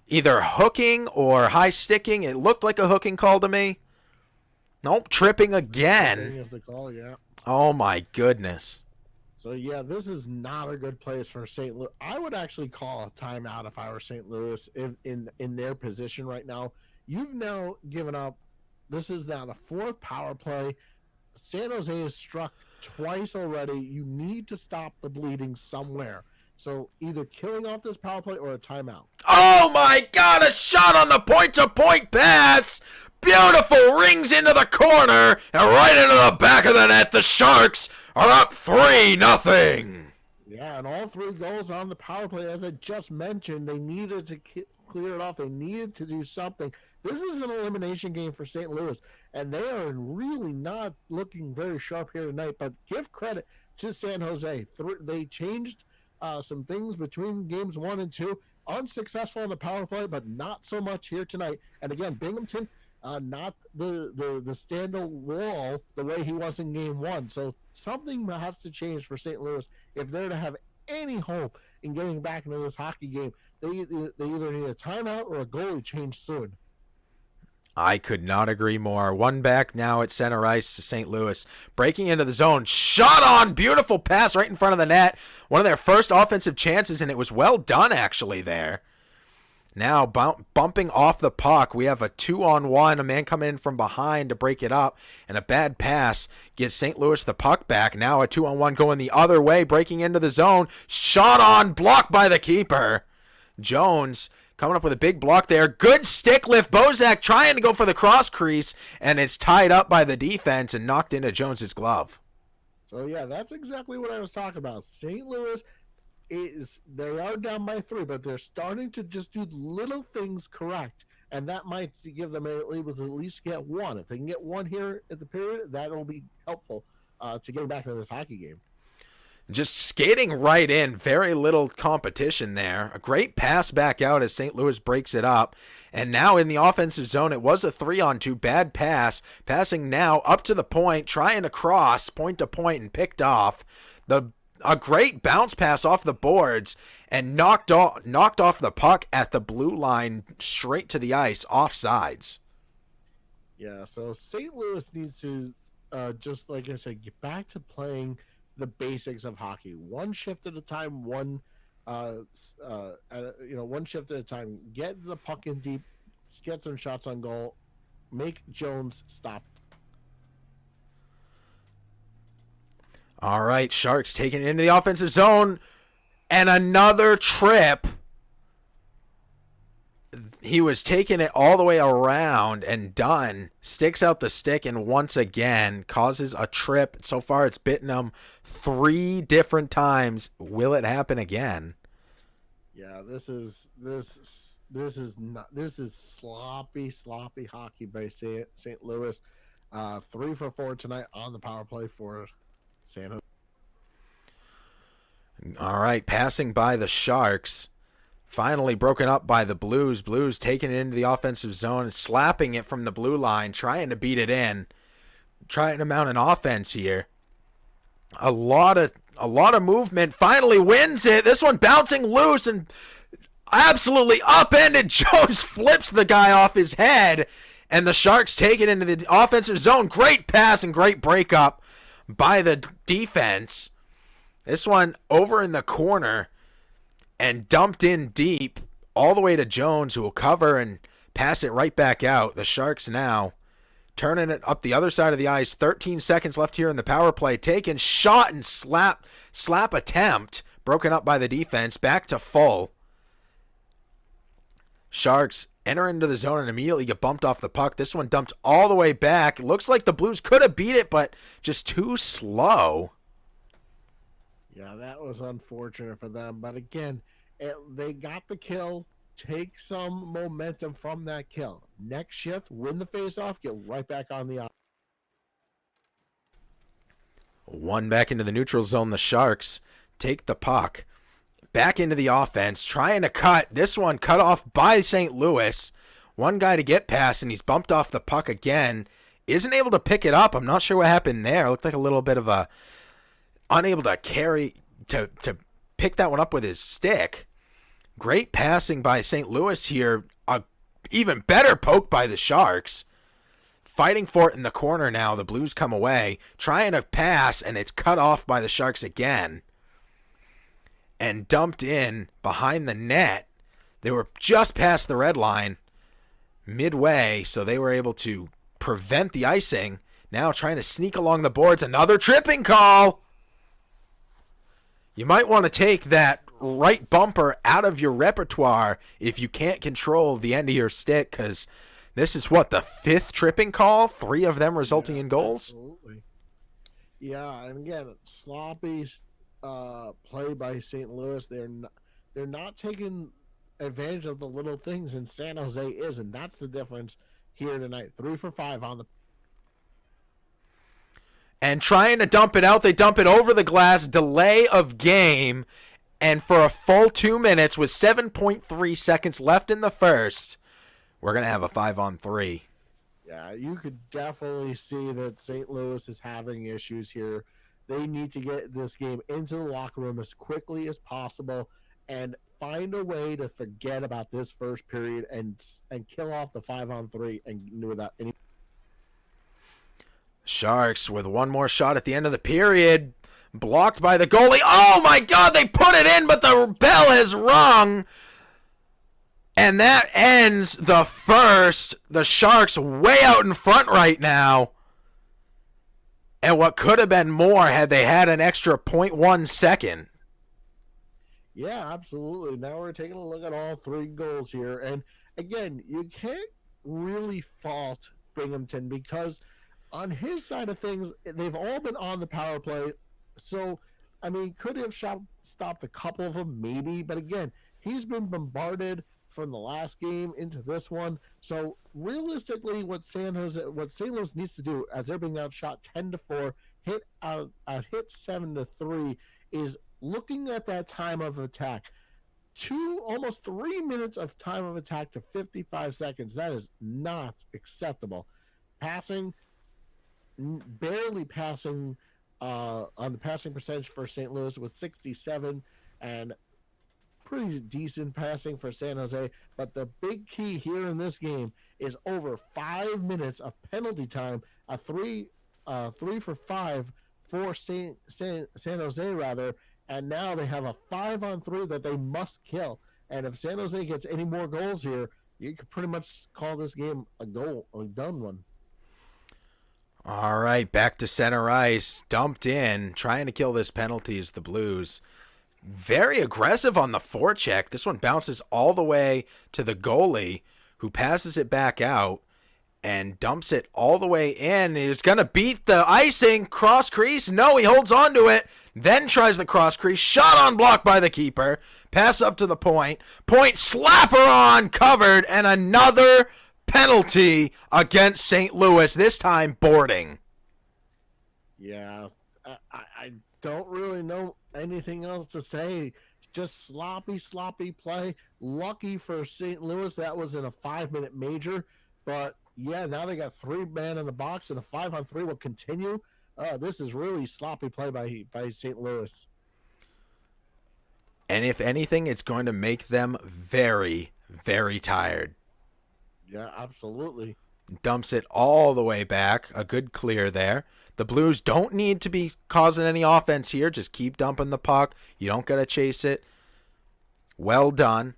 either hooking or high sticking. It looked like a hooking call to me. Nope, tripping again. Is the call, yeah. Oh my goodness. So yeah, this is not a good place for St. Louis. I would actually call a timeout if I were St. Louis in their position right now. You've now given up. This is now the 4th power play. San Jose has struck twice already. You need to stop the bleeding somewhere. So either killing off this power play or a timeout. Oh my God, a shot on the point-to-point pass. Beautiful, rings into the corner and right into the back of the net. The Sharks are up 3-0. Yeah, and all 3 goals on the power play, as I just mentioned, they needed to clear it off. They needed to do something. This is an elimination game for St. Louis, and they are really not looking very sharp here tonight. But give credit to San Jose. They changed some things between games 1 and 2. Unsuccessful on the power play, but not so much here tonight. And again, Binghamton, not the stand-up wall the way he was in game 1. So something has to change for St. Louis if they're to have any hope in getting back into this hockey game. They either need a timeout or a goalie change soon. I could not agree more. One back now at center ice to St. Louis. Breaking into the zone. Shot on. Beautiful pass right in front of the net. One of their first offensive chances, and it was well done actually there. Now bumping off the puck. We have a 2-on-1. A man coming in from behind to break it up. And a bad pass gives St. Louis the puck back. Now a 2-on-1 going the other way. Breaking into the zone. Shot on. Blocked by the keeper. Jones coming up with a big block there. Good stick lift. Bozak trying to go for the cross crease, and it's tied up by the defense and knocked into Jones's glove. So yeah, that's exactly what I was talking about. St. Louis they are down by 3, but they're starting to just do little things correct, and that might give them able to at least get 1. If they can get 1 here at the period, that'll be helpful to getting back into this hockey game. Just skating right in, very little competition there. A great pass back out as St. Louis breaks it up. And now in the offensive zone, it was a 3-on-2, bad pass. Passing now up to the point, trying to cross point to point and picked off. A great bounce pass off the boards and knocked off the puck at the blue line straight to the ice, offsides. Yeah, so St. Louis needs to, just like I said, get back to playing the basics of hockey. One shift at a time, one shift at a time. Get the puck in deep, get some shots on goal, make Jones stop. All right, Sharks taking it into the offensive zone, and another trip. He was taking it all the way around and done. Sticks out the stick and once again causes a trip. So far it's bitten him 3 different times. Will it happen again? Yeah, this is sloppy hockey by St. Louis. 3 for 4 tonight on the power play for San Jose. All right, passing by the Sharks. Finally broken up by the Blues. Blues taking it into the offensive zone and slapping it from the blue line, trying to beat it in. Trying to mount an offense here. A lot of movement. Finally wins it. This one bouncing loose and absolutely upended. Jones flips the guy off his head, and the Sharks take it into the offensive zone. Great pass and great breakup by the defense. This one over in the corner and dumped in deep all the way to Jones, who will cover and pass it right back out. The Sharks now turning it up the other side of the ice. 13 seconds left here in the power play. Taken, shot, and slap attempt. Broken up by the defense. Back to full. Sharks enter into the zone and immediately get bumped off the puck. This one dumped all the way back. Looks like the Blues could have beat it, but just too slow. Yeah, that was unfortunate for them. But again, they got the kill. Take some momentum from that kill. Next shift, win the faceoff, get right back on the ice. One back into the neutral zone. The Sharks take the puck back into the offense, trying to cut. This one cut off by St. Louis. One guy to get past, and he's bumped off the puck again. Isn't able to pick it up. I'm not sure what happened there. It looked like a little bit of a unable to carry to pick that one up with his stick. Great passing by St. Louis here. A even better poke by the Sharks. Fighting for it in the corner now. The Blues come away, trying to pass, and it's cut off by the Sharks again. And dumped in behind the net. They were just past the red line midway, so they were able to prevent the icing. Now trying to sneak along the boards. Another tripping call. You might want to take that right bumper out of your repertoire if you can't control the end of your stick, because this is what, the fifth tripping call? 3 of them resulting in goals? Absolutely. Yeah, and again, sloppy play by St. Louis. They're not taking advantage of the little things, and San Jose is, and that's the difference here tonight. 3 for 5 on the. And trying to dump it out, they dump it over the glass, delay of game, and for a full 2 minutes with 7.3 seconds left in the first, we're going to have a 5-on-3. Yeah, you could definitely see that St. Louis is having issues here. They need to get this game into the locker room as quickly as possible and find a way to forget about this first period and kill off the 5-on-3 and without any. Sharks with one more shot at the end of the period. Blocked by the goalie. Oh my God, they put it in, but the bell has rung. And that ends the first. The Sharks way out in front right now. And what could have been more had they had an extra 0.1 second. Yeah, absolutely. Now we're taking a look at all 3 goals here. And again, you can't really fault Binghamton because on his side of things, they've all been on the power play. So, I mean, could have stopped a couple of them, maybe. But again, he's been bombarded from the last game into this one. So, realistically, what St. Louis needs to do, as they're being outshot 10-4, hit 7-3, is looking at that time of attack. Almost 3 minutes of time of attack to 55 seconds. That is not acceptable. Passing, barely passing on the passing percentage for St. Louis with 67, and pretty decent passing for San Jose. But the big key here in this game is over 5 minutes of penalty time, a 3 for 5 for San Jose rather, and now they have a 5-on-3 that they must kill. And if San Jose gets any more goals here, you could pretty much call this game a done one. All right, back to center ice. Dumped in, trying to kill this penalty is the Blues. Very aggressive on the forecheck. This one bounces all the way to the goalie, who passes it back out and dumps it all the way in. He's going to beat the icing. Cross crease. No, he holds on to it. Then tries the cross crease. Shot on block by the keeper. Pass up to the point. Point slapper on covered. And another penalty against St. Louis, this time boarding. Yeah, I don't really know anything else to say. Just sloppy play. Lucky for St. Louis that was in a 5-minute major. But, yeah, now they got 3 men in the box, and the 5-on-3 will continue. This is really sloppy play by St. Louis. And if anything, it's going to make them very, very tired. Yeah, absolutely. Dumps it all the way back. A good clear there. The Blues don't need to be causing any offense here. Just keep dumping the puck. You don't got to chase it. Well done.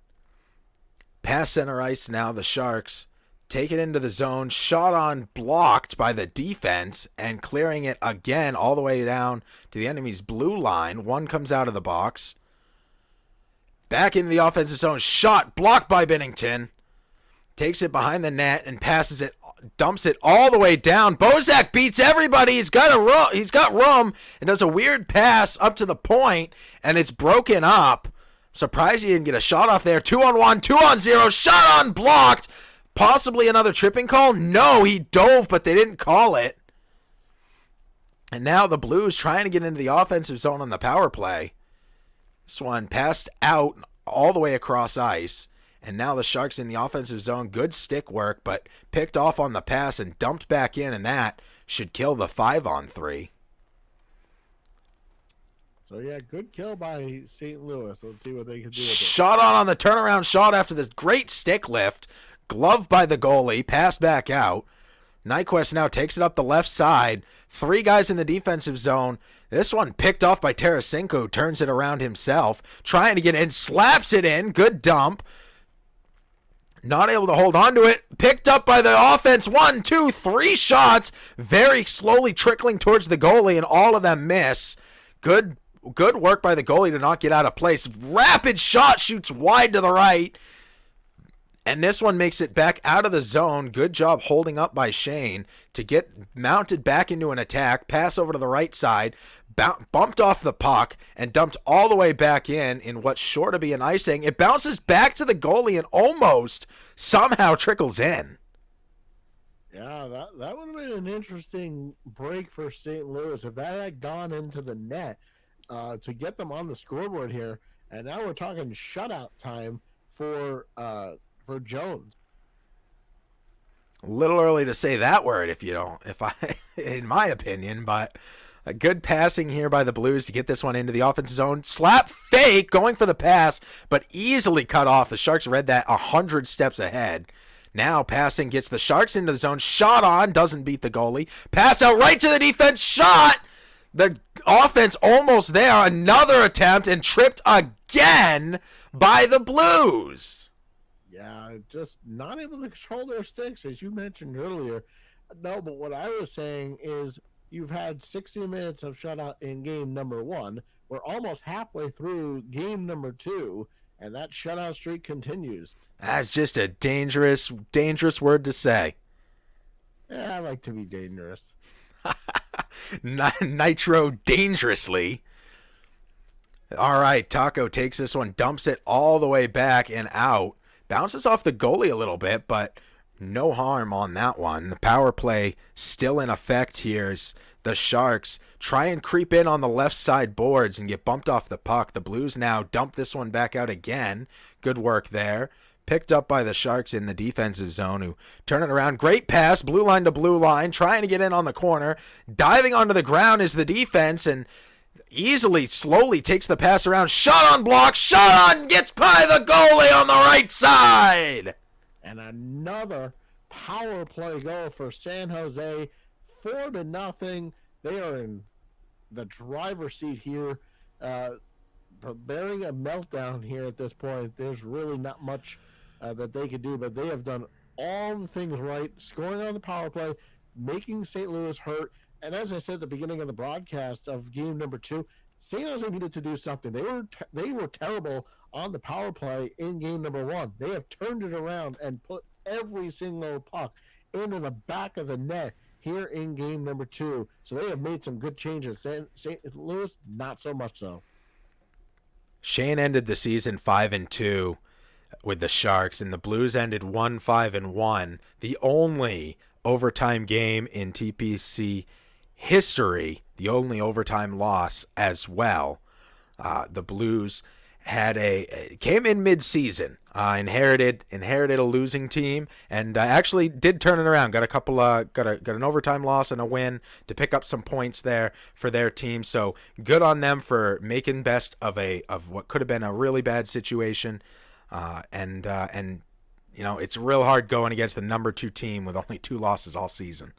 Pass center ice now. The Sharks take it into the zone. Shot on blocked by the defense and clearing it again all the way down to the enemy's blue line. One comes out of the box. Back into the offensive zone. Shot blocked by Binnington. Takes it behind the net and passes it, dumps it all the way down. Bozak beats everybody. He's got room and does a weird pass up to the point, and it's broken up. Surprised he didn't get a shot off there. 2-on-1, 2-on-0, shot unblocked. Possibly another tripping call? No, he dove, but they didn't call it. And now the Blues trying to get into the offensive zone on the power play. This one passed out all the way across ice. And now the Sharks in the offensive zone. Good stick work, but picked off on the pass and dumped back in, and that should kill the 5-on-3. So, yeah, good kill by St. Louis. Let's see what they can do with it. Shot on the turnaround shot after this great stick lift. Glove by the goalie. Pass back out. Nyquist now takes it up the left side. 3 guys in the defensive zone. This one picked off by Tarasenko. Turns it around himself. Trying to get in. Slaps it in. Good dump. Not able to hold on to it. Picked up by the offense. 1, 2, 3 shots. Very slowly trickling towards the goalie, and all of them miss. Good work by the goalie to not get out of place. Rapid shot shoots wide to the right. And this one makes it back out of the zone. Good job holding up by Shane to get mounted back into an attack. Pass over to the right side. Bumped off the puck and dumped all the way back in what's sure to be an icing. It bounces back to the goalie and almost somehow trickles in. Yeah, that would have been an interesting break for St. Louis if that had gone into the net to get them on the scoreboard here. And now we're talking shutout time for Jones. A little early to say that word in my opinion, but a good passing here by the Blues to get this one into the offensive zone. Slap fake, going for the pass, but easily cut off. The Sharks read that 100 steps ahead. Now passing gets the Sharks into the zone. Shot on, doesn't beat the goalie. Pass out right to the defense. Shot! The offense almost there. Another attempt and tripped again by the Blues. Yeah, just not able to control their sticks, as you mentioned earlier. No, but what I was saying is you've had 60 minutes of shutout in game number 1. We're almost halfway through game number 2, and that shutout streak continues. That's just a dangerous word to say. Yeah, I like to be dangerous. Nitro dangerously. All right, Taco takes this one, dumps it all the way back and out. Bounces off the goalie a little bit, but no harm on that one. The power play still in effect here as the Sharks try and creep in on the left side boards and get bumped off the puck. The Blues now dump this one back out again. Good work there. Picked up by the Sharks in the defensive zone, who turn it around. Great pass, blue line to blue line, trying to get in on the corner. Diving onto the ground is the defense, and slowly takes the pass around. Shot on block, shot on, gets by the goalie on the right side. And another power play goal for San Jose, 4-0. They are in the driver's seat here, bearing a meltdown here at this point. There's really not much that they could do, but they have done all the things right, scoring on the power play, making St. Louis hurt. And as I said at the beginning of the broadcast of game number 2, St. Jose needed to do something. They were terrible on the power play in game number 1. They have turned it around and put every single puck into the back of the net here in game number 2. So they have made some good changes. St. Louis, not so much so. Shane ended the season 5-2 with the Sharks, and the Blues ended 1-5-1. The only overtime game in TPC history, the only overtime loss as well. The Blues came in mid-season, inherited a losing team, and actually did turn it around. Got an overtime loss and a win to pick up some points there for their team. So good on them for making best of what could have been a really bad situation. And it's real hard going against the number 2 team with only 2 losses all season.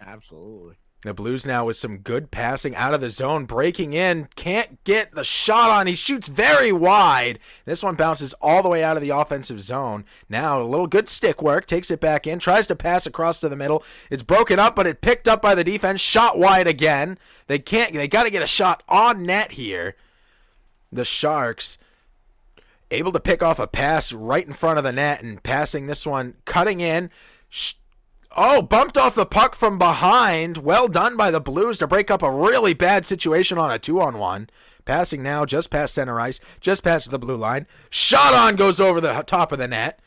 Absolutely. The Blues now with some good passing out of the zone, breaking in, can't get the shot on. He shoots very wide. This one bounces all the way out of the offensive zone. Now a little good stick work, takes it back in, tries to pass across to the middle. It's broken up, but it picked up by the defense. Shot wide again. They got to get a shot on net here. The Sharks able to pick off a pass right in front of the net and passing this one, cutting in. Bumped off the puck from behind. Well done by the Blues to break up a really bad situation on a 2-on-1. Passing now just past center ice, just past the blue line. Shot on goes over the top of the net.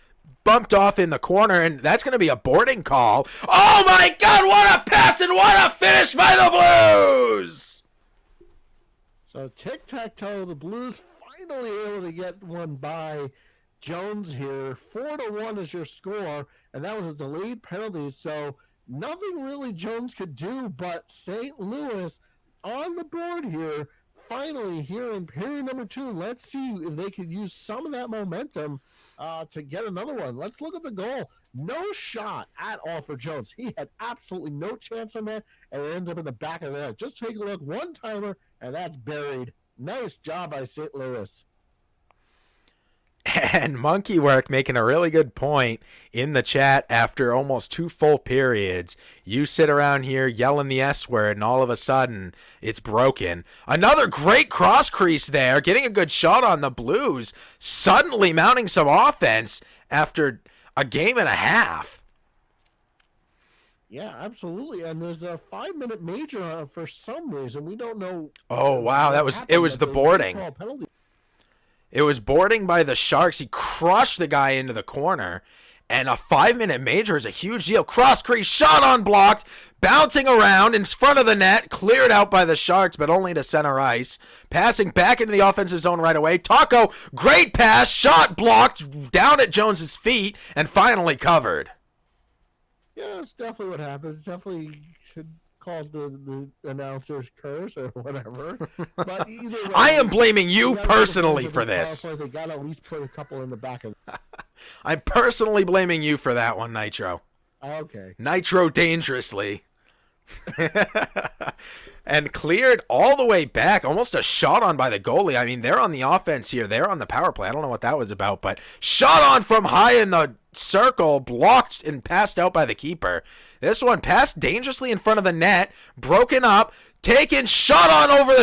Bumped off in the corner, and that's going to be a boarding call. Oh my God, what a pass and what a finish by the Blues! So tic-tac-toe, the Blues finally able to get one by Jones here. 4-1 is your score, and that was a delayed penalty, so nothing really Jones could do, but St. Louis on the board here, finally here in period number 2. Let's see if they could use some of that momentum to get another one. Let's look at the goal. No shot at all for Jones. He had absolutely no chance on that, and it ends up in the back of the net. Just take a look, one-timer, and that's buried. Nice job by St. Louis. And Monkey Work making a really good point in the chat after almost 2 full periods. You sit around here yelling the S word, and all of a sudden it's broken. Another great cross crease there, getting a good shot on the Blues, suddenly mounting some offense after a game and a half. Yeah, absolutely. And there's a 5-minute major for some reason. We don't know. Oh, wow. It was the boarding. It was boarding by the Sharks. He crushed the guy into the corner. And a 5-minute major is a huge deal. Cross crease, shot unblocked, bouncing around in front of the net, cleared out by the Sharks, but only to center ice. Passing back into the offensive zone right away. Taco, great pass, shot blocked, down at Jones's feet, and finally covered. Yeah, that's definitely what happens. Definitely should call the announcer's curse or whatever. But either way, I am blaming you personally for this. They got to at least put a couple in the back of. I'm personally blaming you for that one, Nitro. Okay. Nitro dangerously. And cleared all the way back, almost a shot on by the goalie. I mean, they're on the offense here. They're on the power play. I don't know what that was about, but shot on from high in the circle, blocked and passed out by the keeper. This one passed dangerously in front of the net, broken up, taken, shot on over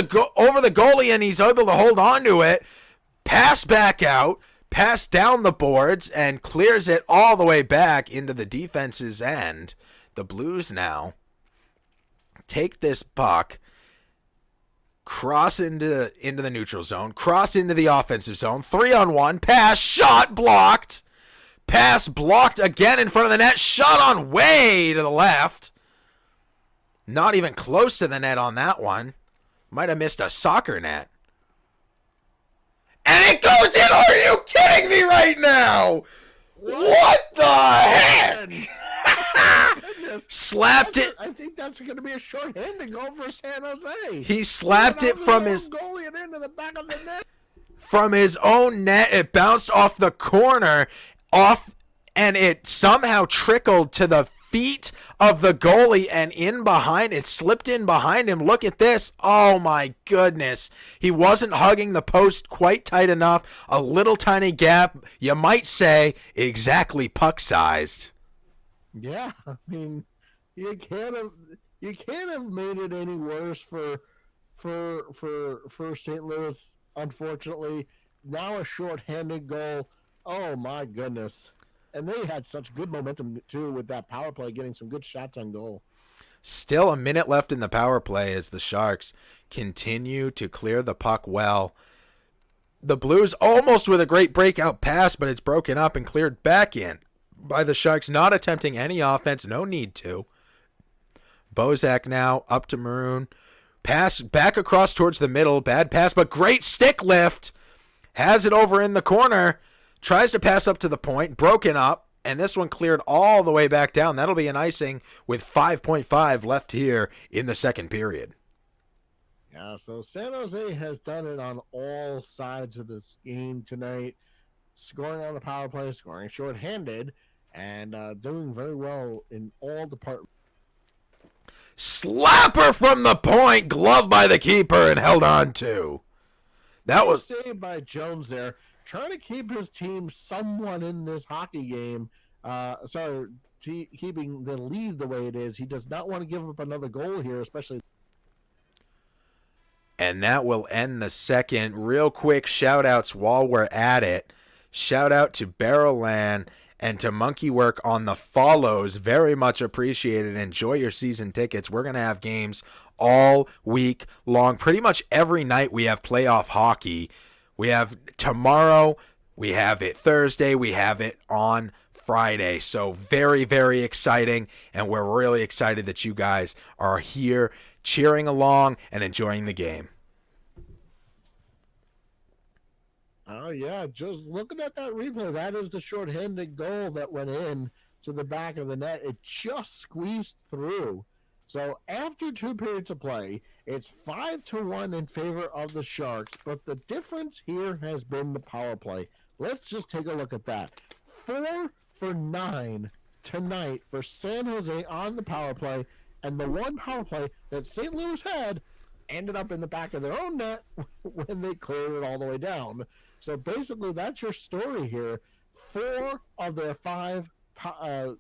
the goalie, and he's able to hold on to it. Pass back out, pass down the boards, and clears it all the way back into the defense's end. The Blues now take this puck, cross into the neutral zone, cross into the offensive zone, 3-on-1, pass, shot, blocked, pass blocked again in front of the net, shot on way to the left. Not even close to the net on that one. Might have missed a soccer net. And it goes in! Are you kidding me right now? What the heck? Slapped it. I think that's going to be a short-handed goal for San Jose. He slapped it from his goalie and into the back of the net. From his own net. It bounced off the corner, and it somehow trickled to the feet of the goalie and in behind. It slipped in behind him. Look at this. Oh my goodness. He wasn't hugging the post quite tight enough. A little tiny gap. You might say exactly puck-sized. Yeah, I mean, you can't have made it any worse for St. Louis. Unfortunately, now a short-handed goal. Oh my goodness! And they had such good momentum too with that power play, getting some good shots on goal. Still a minute left in the power play as the Sharks continue to clear the puck well. The Blues almost with a great breakout pass, but it's broken up and cleared back in by the Sharks, not attempting any offense, no need to. Bozak now up to Maroon. Pass back across towards the middle. Bad pass, but great stick lift. has it over in the corner, tries to pass up to the point, broken up, and this one cleared all the way back down. That'll be an icing with 5.5 left here in the second period. Yeah, so San Jose has done it on all sides of this game tonight, scoring on the power play, scoring shorthanded, and doing very well in all departments. Slapper from the point, glove by the keeper, and held on to. That was saved by Jones there, trying to keep his team somewhat in this hockey game. Keeping the lead the way it is. He does not want to give up another goal here, especially. And that will end the second. Real quick shout outs while we're at it. Shout out to Barrowland and to Monkey Work on the follows. Very much appreciated. Enjoy your season tickets. We're going to have games all week long. Pretty much every night we have playoff hockey. We have tomorrow, we have it Thursday, we have it on Friday. So very, very exciting. And we're really excited that you guys are here cheering along and enjoying the game. Oh, yeah, just looking at that replay, that is the shorthanded goal that went in to the back of the net. It just squeezed through. So after 2 periods of play, it's 5-1 in favor of the Sharks, but the difference here has been the power play. Let's just take a look at that. 4 for 9 tonight for San Jose on the power play, and the one power play that St. Louis had ended up in the back of their own net when they cleared it all the way down. So basically, that's your story here. 4 of their 5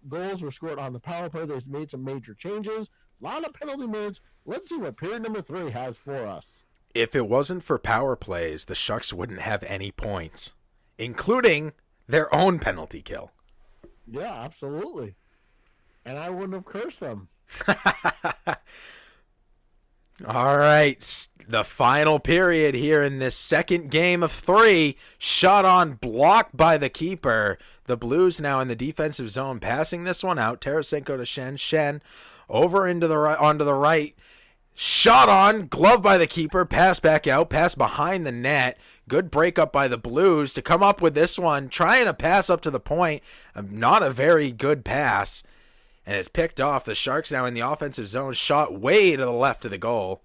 goals were scored on the power play. They've made some major changes. A lot of penalty minutes. Let's see what period number 3 has for us. If it wasn't for power plays, the Sharks wouldn't have any points, including their own penalty kill. Yeah, absolutely. And I wouldn't have cursed them. All right, the final period here in this second game of 3. Shot on, blocked by the keeper. The Blues now in the defensive zone, passing this one out. Tarasenko to Shen. Shen over into the right, onto the right. Shot on, glove by the keeper. Pass back out, pass behind the net. Good breakup by the Blues to come up with this one. Trying to pass up to the point. Not a very good pass. And it's picked off. The Sharks now in the offensive zone. Shot way to the left of the goal.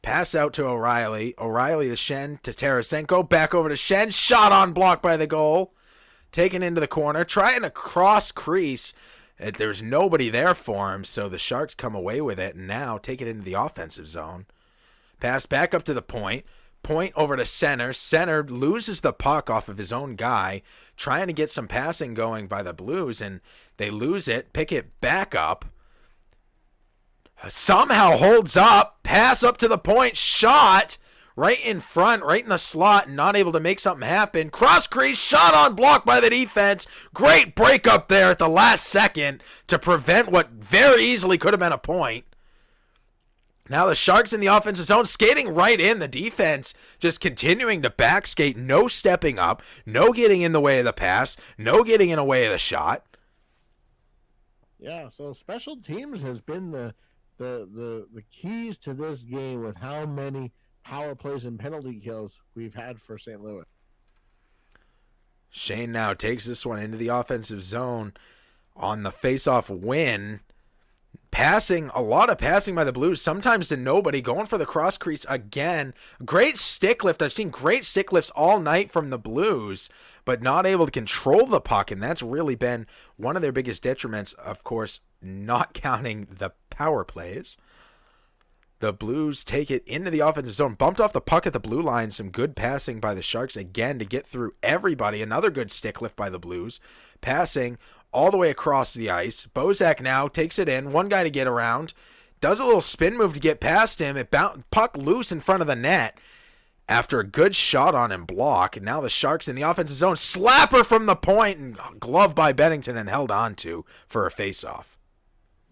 Pass out to O'Reilly. O'Reilly to Shen to Tarasenko. Back over to Shen. Shot on, blocked by the goal. Taken into the corner. Trying to cross crease. There's nobody there for him. So the Sharks come away with it. And now take it into the offensive zone. Pass back up to the point. Point over to center. Center loses the puck off of his own guy, trying to get some passing going by the Blues, and they lose it, pick it back up. Somehow holds up, pass up to the point, shot right in front, right in the slot, not able to make something happen. Cross crease, shot on, blocked by the defense. Great breakup there at the last second to prevent what very easily could have been a point. Now the Sharks in the offensive zone, skating right in. The defense just continuing to back skate, no stepping up, no getting in the way of the pass, no getting in the way of the shot. Yeah, so special teams has been the keys to this game with how many power plays and penalty kills we've had for St. Louis. Shane now takes this one into the offensive zone on the face-off win. Passing, a lot of passing by the Blues, sometimes to nobody, going for the cross crease again. Great stick lift. I've seen great stick lifts all night from the Blues, but not able to control the puck, and that's really been one of their biggest detriments, of course, not counting the power plays. The Blues take it into the offensive zone, bumped off the puck at the blue line. Some good passing by the Sharks again to get through everybody. Another good stick lift by the Blues. Passing all the way across the ice. Bozak now takes it in. One guy to get around. Does a little spin move to get past him. It puck loose in front of the net after a good shot on and block. And now the Sharks in the offensive zone. Slapper from the point and glove by Bennington and held on to for a face-off.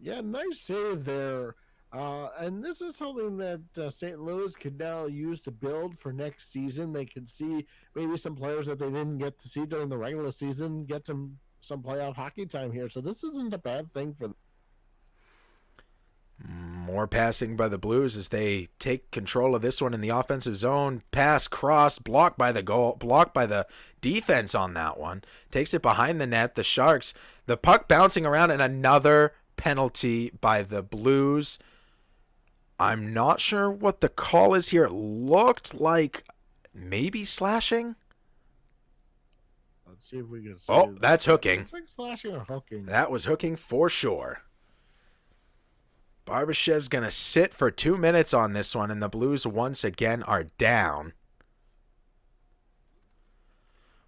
Yeah, nice save there. And this is something that St. Louis could now use to build for next season. They could see maybe some players that they didn't get to see during the regular season get some playoff hockey time here. So this isn't a bad thing for them. More passing by the Blues as they take control of this one in the offensive zone. Pass, cross, blocked by the defense on that one. Takes it behind the net. The Sharks, the puck bouncing around, and another penalty by the Blues. I'm not sure what the call is here. It looked like maybe slashing. Let's see if we can see. Oh, that's hooking. It's like slashing or hooking. That was hooking for sure. Barbashev's going to sit for 2 minutes on this one, and the Blues once again are down.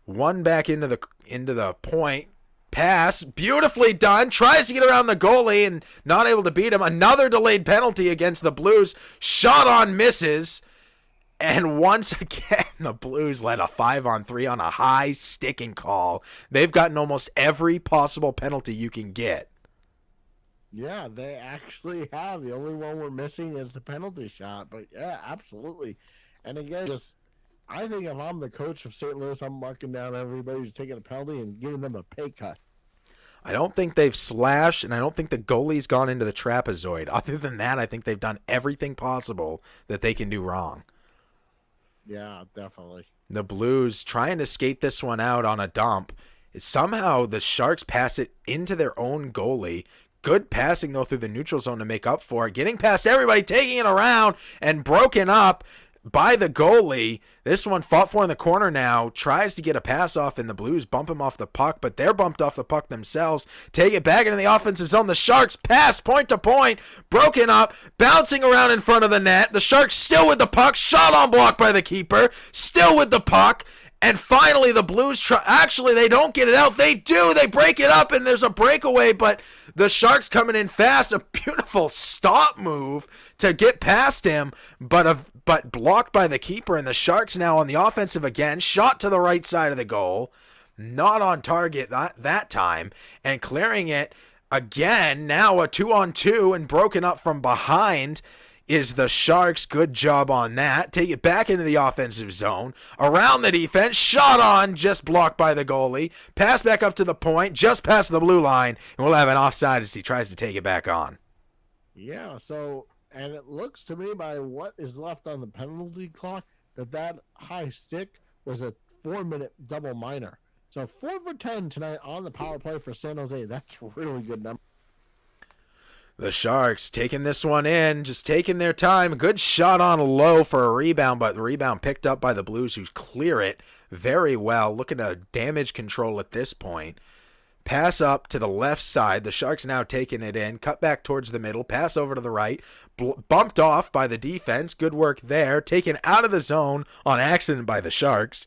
One back into the point. Pass, beautifully done. Tries to get around the goalie and not able to beat him. Another delayed penalty against the Blues. Shot on misses. And once again, the Blues led a 5-on-3 on a high sticking call. They've gotten almost every possible penalty you can get. Yeah, they actually have. The only one we're missing is the penalty shot. But yeah, absolutely. And again, I think if I'm the coach of St. Louis, I'm marking down everybody who's taking a penalty and giving them a pay cut. I don't think they've slashed, and I don't think the goalie's gone into the trapezoid. Other than that, I think they've done everything possible that they can do wrong. Yeah, definitely. The Blues trying to skate this one out on a dump. Somehow the Sharks pass it into their own goalie. Good passing, though, through the neutral zone to make up for it. Getting past everybody, taking it around, and broken up by the goalie. This one fought for in the corner now. Tries to get a pass off, and the Blues bump him off the puck, but they're bumped off the puck themselves. Take it back into the offensive zone. The Sharks pass point to point. Broken up, bouncing around in front of the net. The Sharks still with the puck. Shot on block by the keeper. Still with the puck. And finally, the Blues actually, they don't get it out. They do. They break it up, and there's a breakaway, but the Sharks coming in fast. A beautiful stop move to get past him, but blocked by the keeper, and the Sharks now on the offensive again. Shot to the right side of the goal. Not on target that time, and clearing it again. Now a 2-on-2 and broken up from behind is the Sharks. Good job on that. Take it back into the offensive zone. Around the defense. Shot on. Just blocked by the goalie. Pass back up to the point. Just past the blue line. And we'll have an offside as he tries to take it back on. Yeah, so, and it looks to me by what is left on the penalty clock that high stick was a 4-minute double minor. So 4 for 10 tonight on the power play for San Jose. That's a really good number. The Sharks taking this one in, just taking their time. Good shot on low for a rebound, but the rebound picked up by the Blues, who clear it very well. Looking to damage control at this point. Pass up to the left side. The Sharks now taking it in. Cut back towards the middle. Pass over to the right. Bumped off by the defense. Good work there. Taken out of the zone on accident by the Sharks,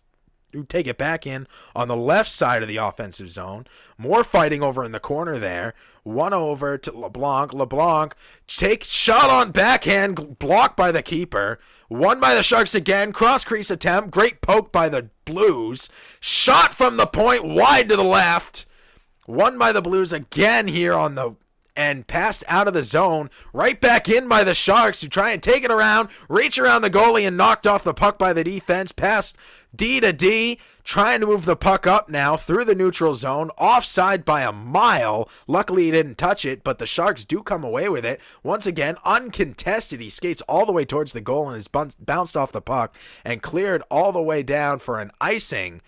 who take it back in on the left side of the offensive zone. More fighting over in the corner there. One over to LeBlanc. LeBlanc takes shot on backhand, blocked by the keeper. One by the Sharks again. Cross crease attempt. Great poke by the Blues. Shot from the point wide to the left. One by the Blues again here on the and passed out of the zone, right back in by the Sharks, who try and take it around, reach around the goalie, and knocked off the puck by the defense. Past D to D, trying to move the puck up now through the neutral zone, offside by a mile. Luckily, he didn't touch it, but the Sharks do come away with it. Once again, uncontested. He skates all the way towards the goal and is bounced off the puck and cleared all the way down for an icing.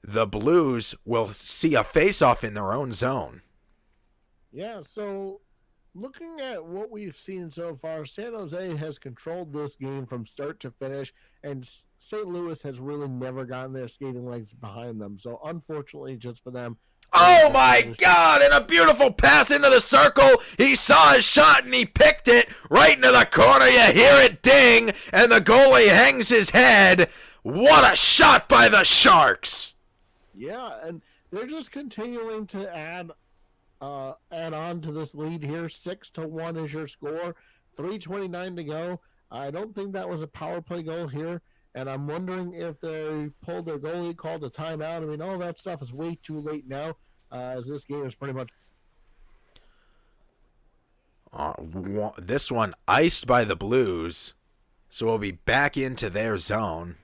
The Blues will see a face-off in their own zone. Yeah, so looking at what we've seen so far, San Jose has controlled this game from start to finish, and St. Louis has really never gotten their skating legs behind them. So unfortunately, just for them. Oh my God, and a beautiful pass into the circle. He saw his shot and he picked it right into the corner. You hear it ding, and the goalie hangs his head. What a shot by the Sharks. Yeah, and they're just continuing to add on to this lead here. 6-1 is your score. 3:29 to go. I don't think that was a power play goal here, and I'm wondering if they pulled their goalie, called a timeout. I mean, all that stuff is way too late now, as this game is pretty much. This one iced by the Blues, so we'll be back into their zone.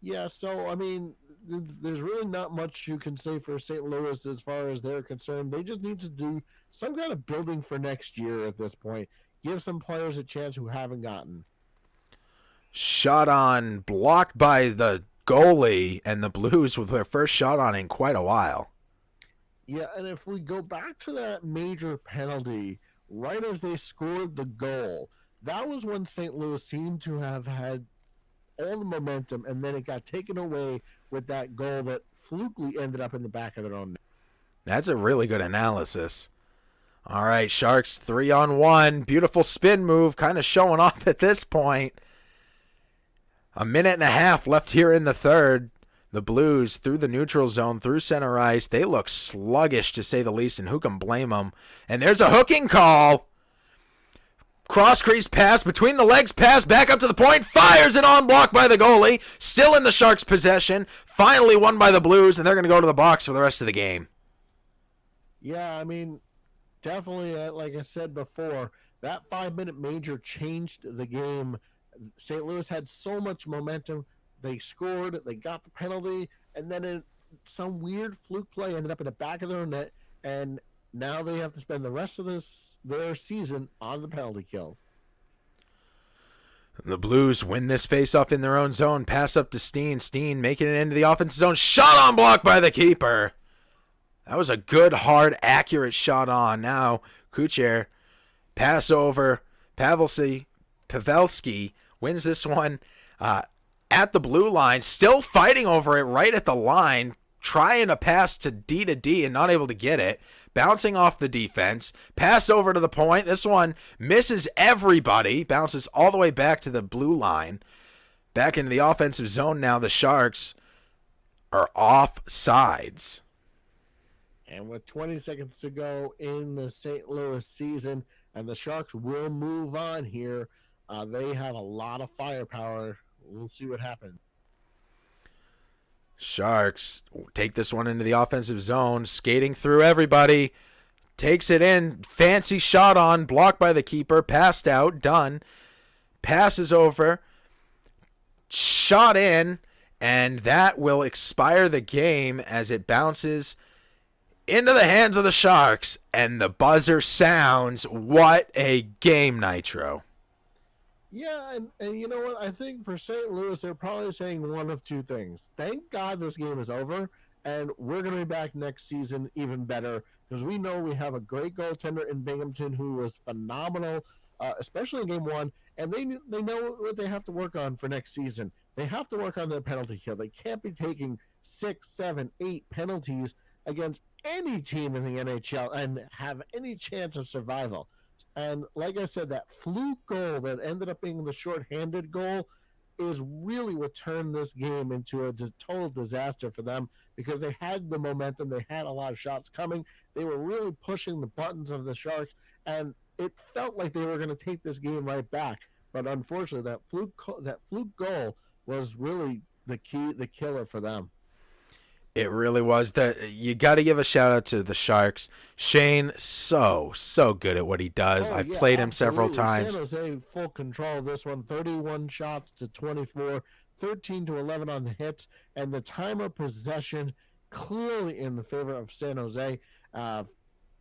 Yeah, so I mean, there's really not much you can say for St. Louis as far as they're concerned. They just need to do some kind of building for next year at this point. Give some players a chance who haven't gotten. Shot on blocked by the goalie, and the Blues with their first shot on in quite a while. Yeah, and if we go back to that major penalty, right as they scored the goal, that was when St. Louis seemed to have had all the momentum, and then it got taken away with that goal that flukily ended up in the back of their own net. That's a really good analysis. All right, Sharks 3-on-1. Beautiful spin move, kind of showing off at this point. A minute and a half left here in the third. The Blues through the neutral zone, through center ice. They look sluggish to say the least, and who can blame them? And there's a hooking call. Cross crease pass, between the legs pass, back up to the point, fires it on, blocked by the goalie. Still in the Sharks' possession. Finally won by the Blues, and they're going to go to the box for the rest of the game. Yeah, I mean, definitely, like I said before, that 5-minute major changed the game. St. Louis had so much momentum. They scored, they got the penalty, and then some weird fluke play ended up in the back of their net, and now they have to spend the rest of their season on the penalty kill. The Blues win this faceoff in their own zone. Pass up to Steen. Steen making it into the offensive zone. Shot on block by the keeper. That was a good, hard, accurate shot on. Now, Kucher, pass over. Pavelski wins this one at the blue line. Still fighting over it right at the line. Trying to pass to D and not able to get it. Bouncing off the defense. Pass over to the point. This one misses everybody. Bounces all the way back to the blue line. Back into the offensive zone now. The Sharks are off sides. And with 20 seconds to go in the St. Louis season, and the Sharks will move on here. They have a lot of firepower. We'll see what happens. Sharks take this one into the offensive zone, skating through everybody. Takes it in, fancy shot on, blocked by the keeper, passed out, done. Passes over, shot in, and that will expire the game as it bounces into the hands of the Sharks, and the buzzer sounds. What a game, Nitro. Yeah, and you know what? I think for St. Louis, they're probably saying one of two things. Thank God this game is over, and we're going to be back next season even better, because we know we have a great goaltender in Binghamton who was phenomenal, especially in Game 1, and they know what they have to work on for next season. They have to work on their penalty kill. They can't be taking 6, 7, 8 penalties against any team in the NHL and have any chance of survival. And like I said, that fluke goal that ended up being the shorthanded goal is really what turned this game into a total disaster for them, because they had the momentum. They had a lot of shots coming. They were really pushing the buttons of the Sharks, and it felt like they were going to take this game right back. But unfortunately, that fluke goal was really the killer for them. It really was. You got to give a shout out to the Sharks. Shane, so good at what he does. I've played him several times. San Jose full control of this one. 31 shots to 24, 13 to 11 on the hits, and the time of possession clearly in the favor of San Jose.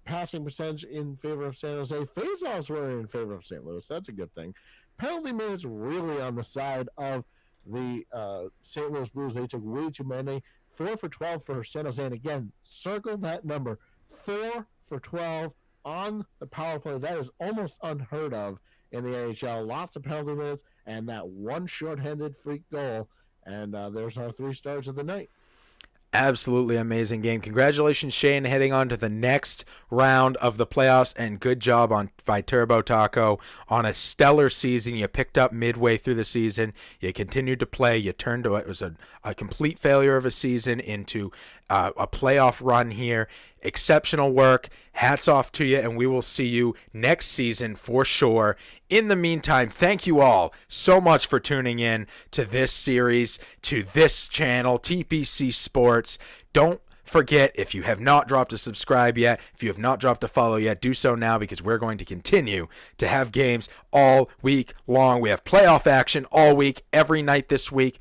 Passing percentage in favor of San Jose. Faceoffs were in favor of St. Louis. That's a good thing. Penalty minutes really on the side of the St. Louis Blues. They took way too many. 4 for 12 for San Jose. And again, circle that number. 4 for 12 on the power play. That is almost unheard of in the NHL. Lots of penalty minutes and that one shorthanded freak goal. And there's our 3 stars of the night. Absolutely amazing game. Congratulations, Shane, heading on to the next round of the playoffs, and good job by Turbo Taco on a stellar season. You picked up midway through the season. You continued to play. You turned to it was a complete failure of a season into a playoff run here. Exceptional work. Hats off to you, and we will see you next season for sure. In the meantime, thank you all so much for tuning in to this series, to this channel, TPC Sports. Don't forget, if you have not dropped a subscribe yet, if you have not dropped a follow yet, do so now, because we're going to continue to have games all week long. We have playoff action all week, every night this week.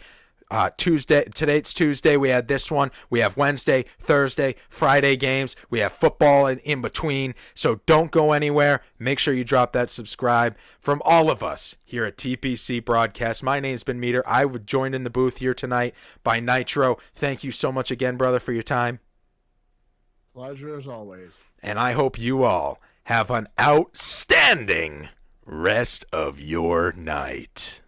Tuesday. Today it's Tuesday. We had this one. We have Wednesday, Thursday, Friday games. We have football in between. So don't go anywhere. Make sure you drop that subscribe. From all of us here at TPC Broadcast, my name's been Meter. I was joined in the booth here tonight by Nitro. Thank you so much again, brother, for your time. Pleasure as always. And I hope you all have an outstanding rest of your night.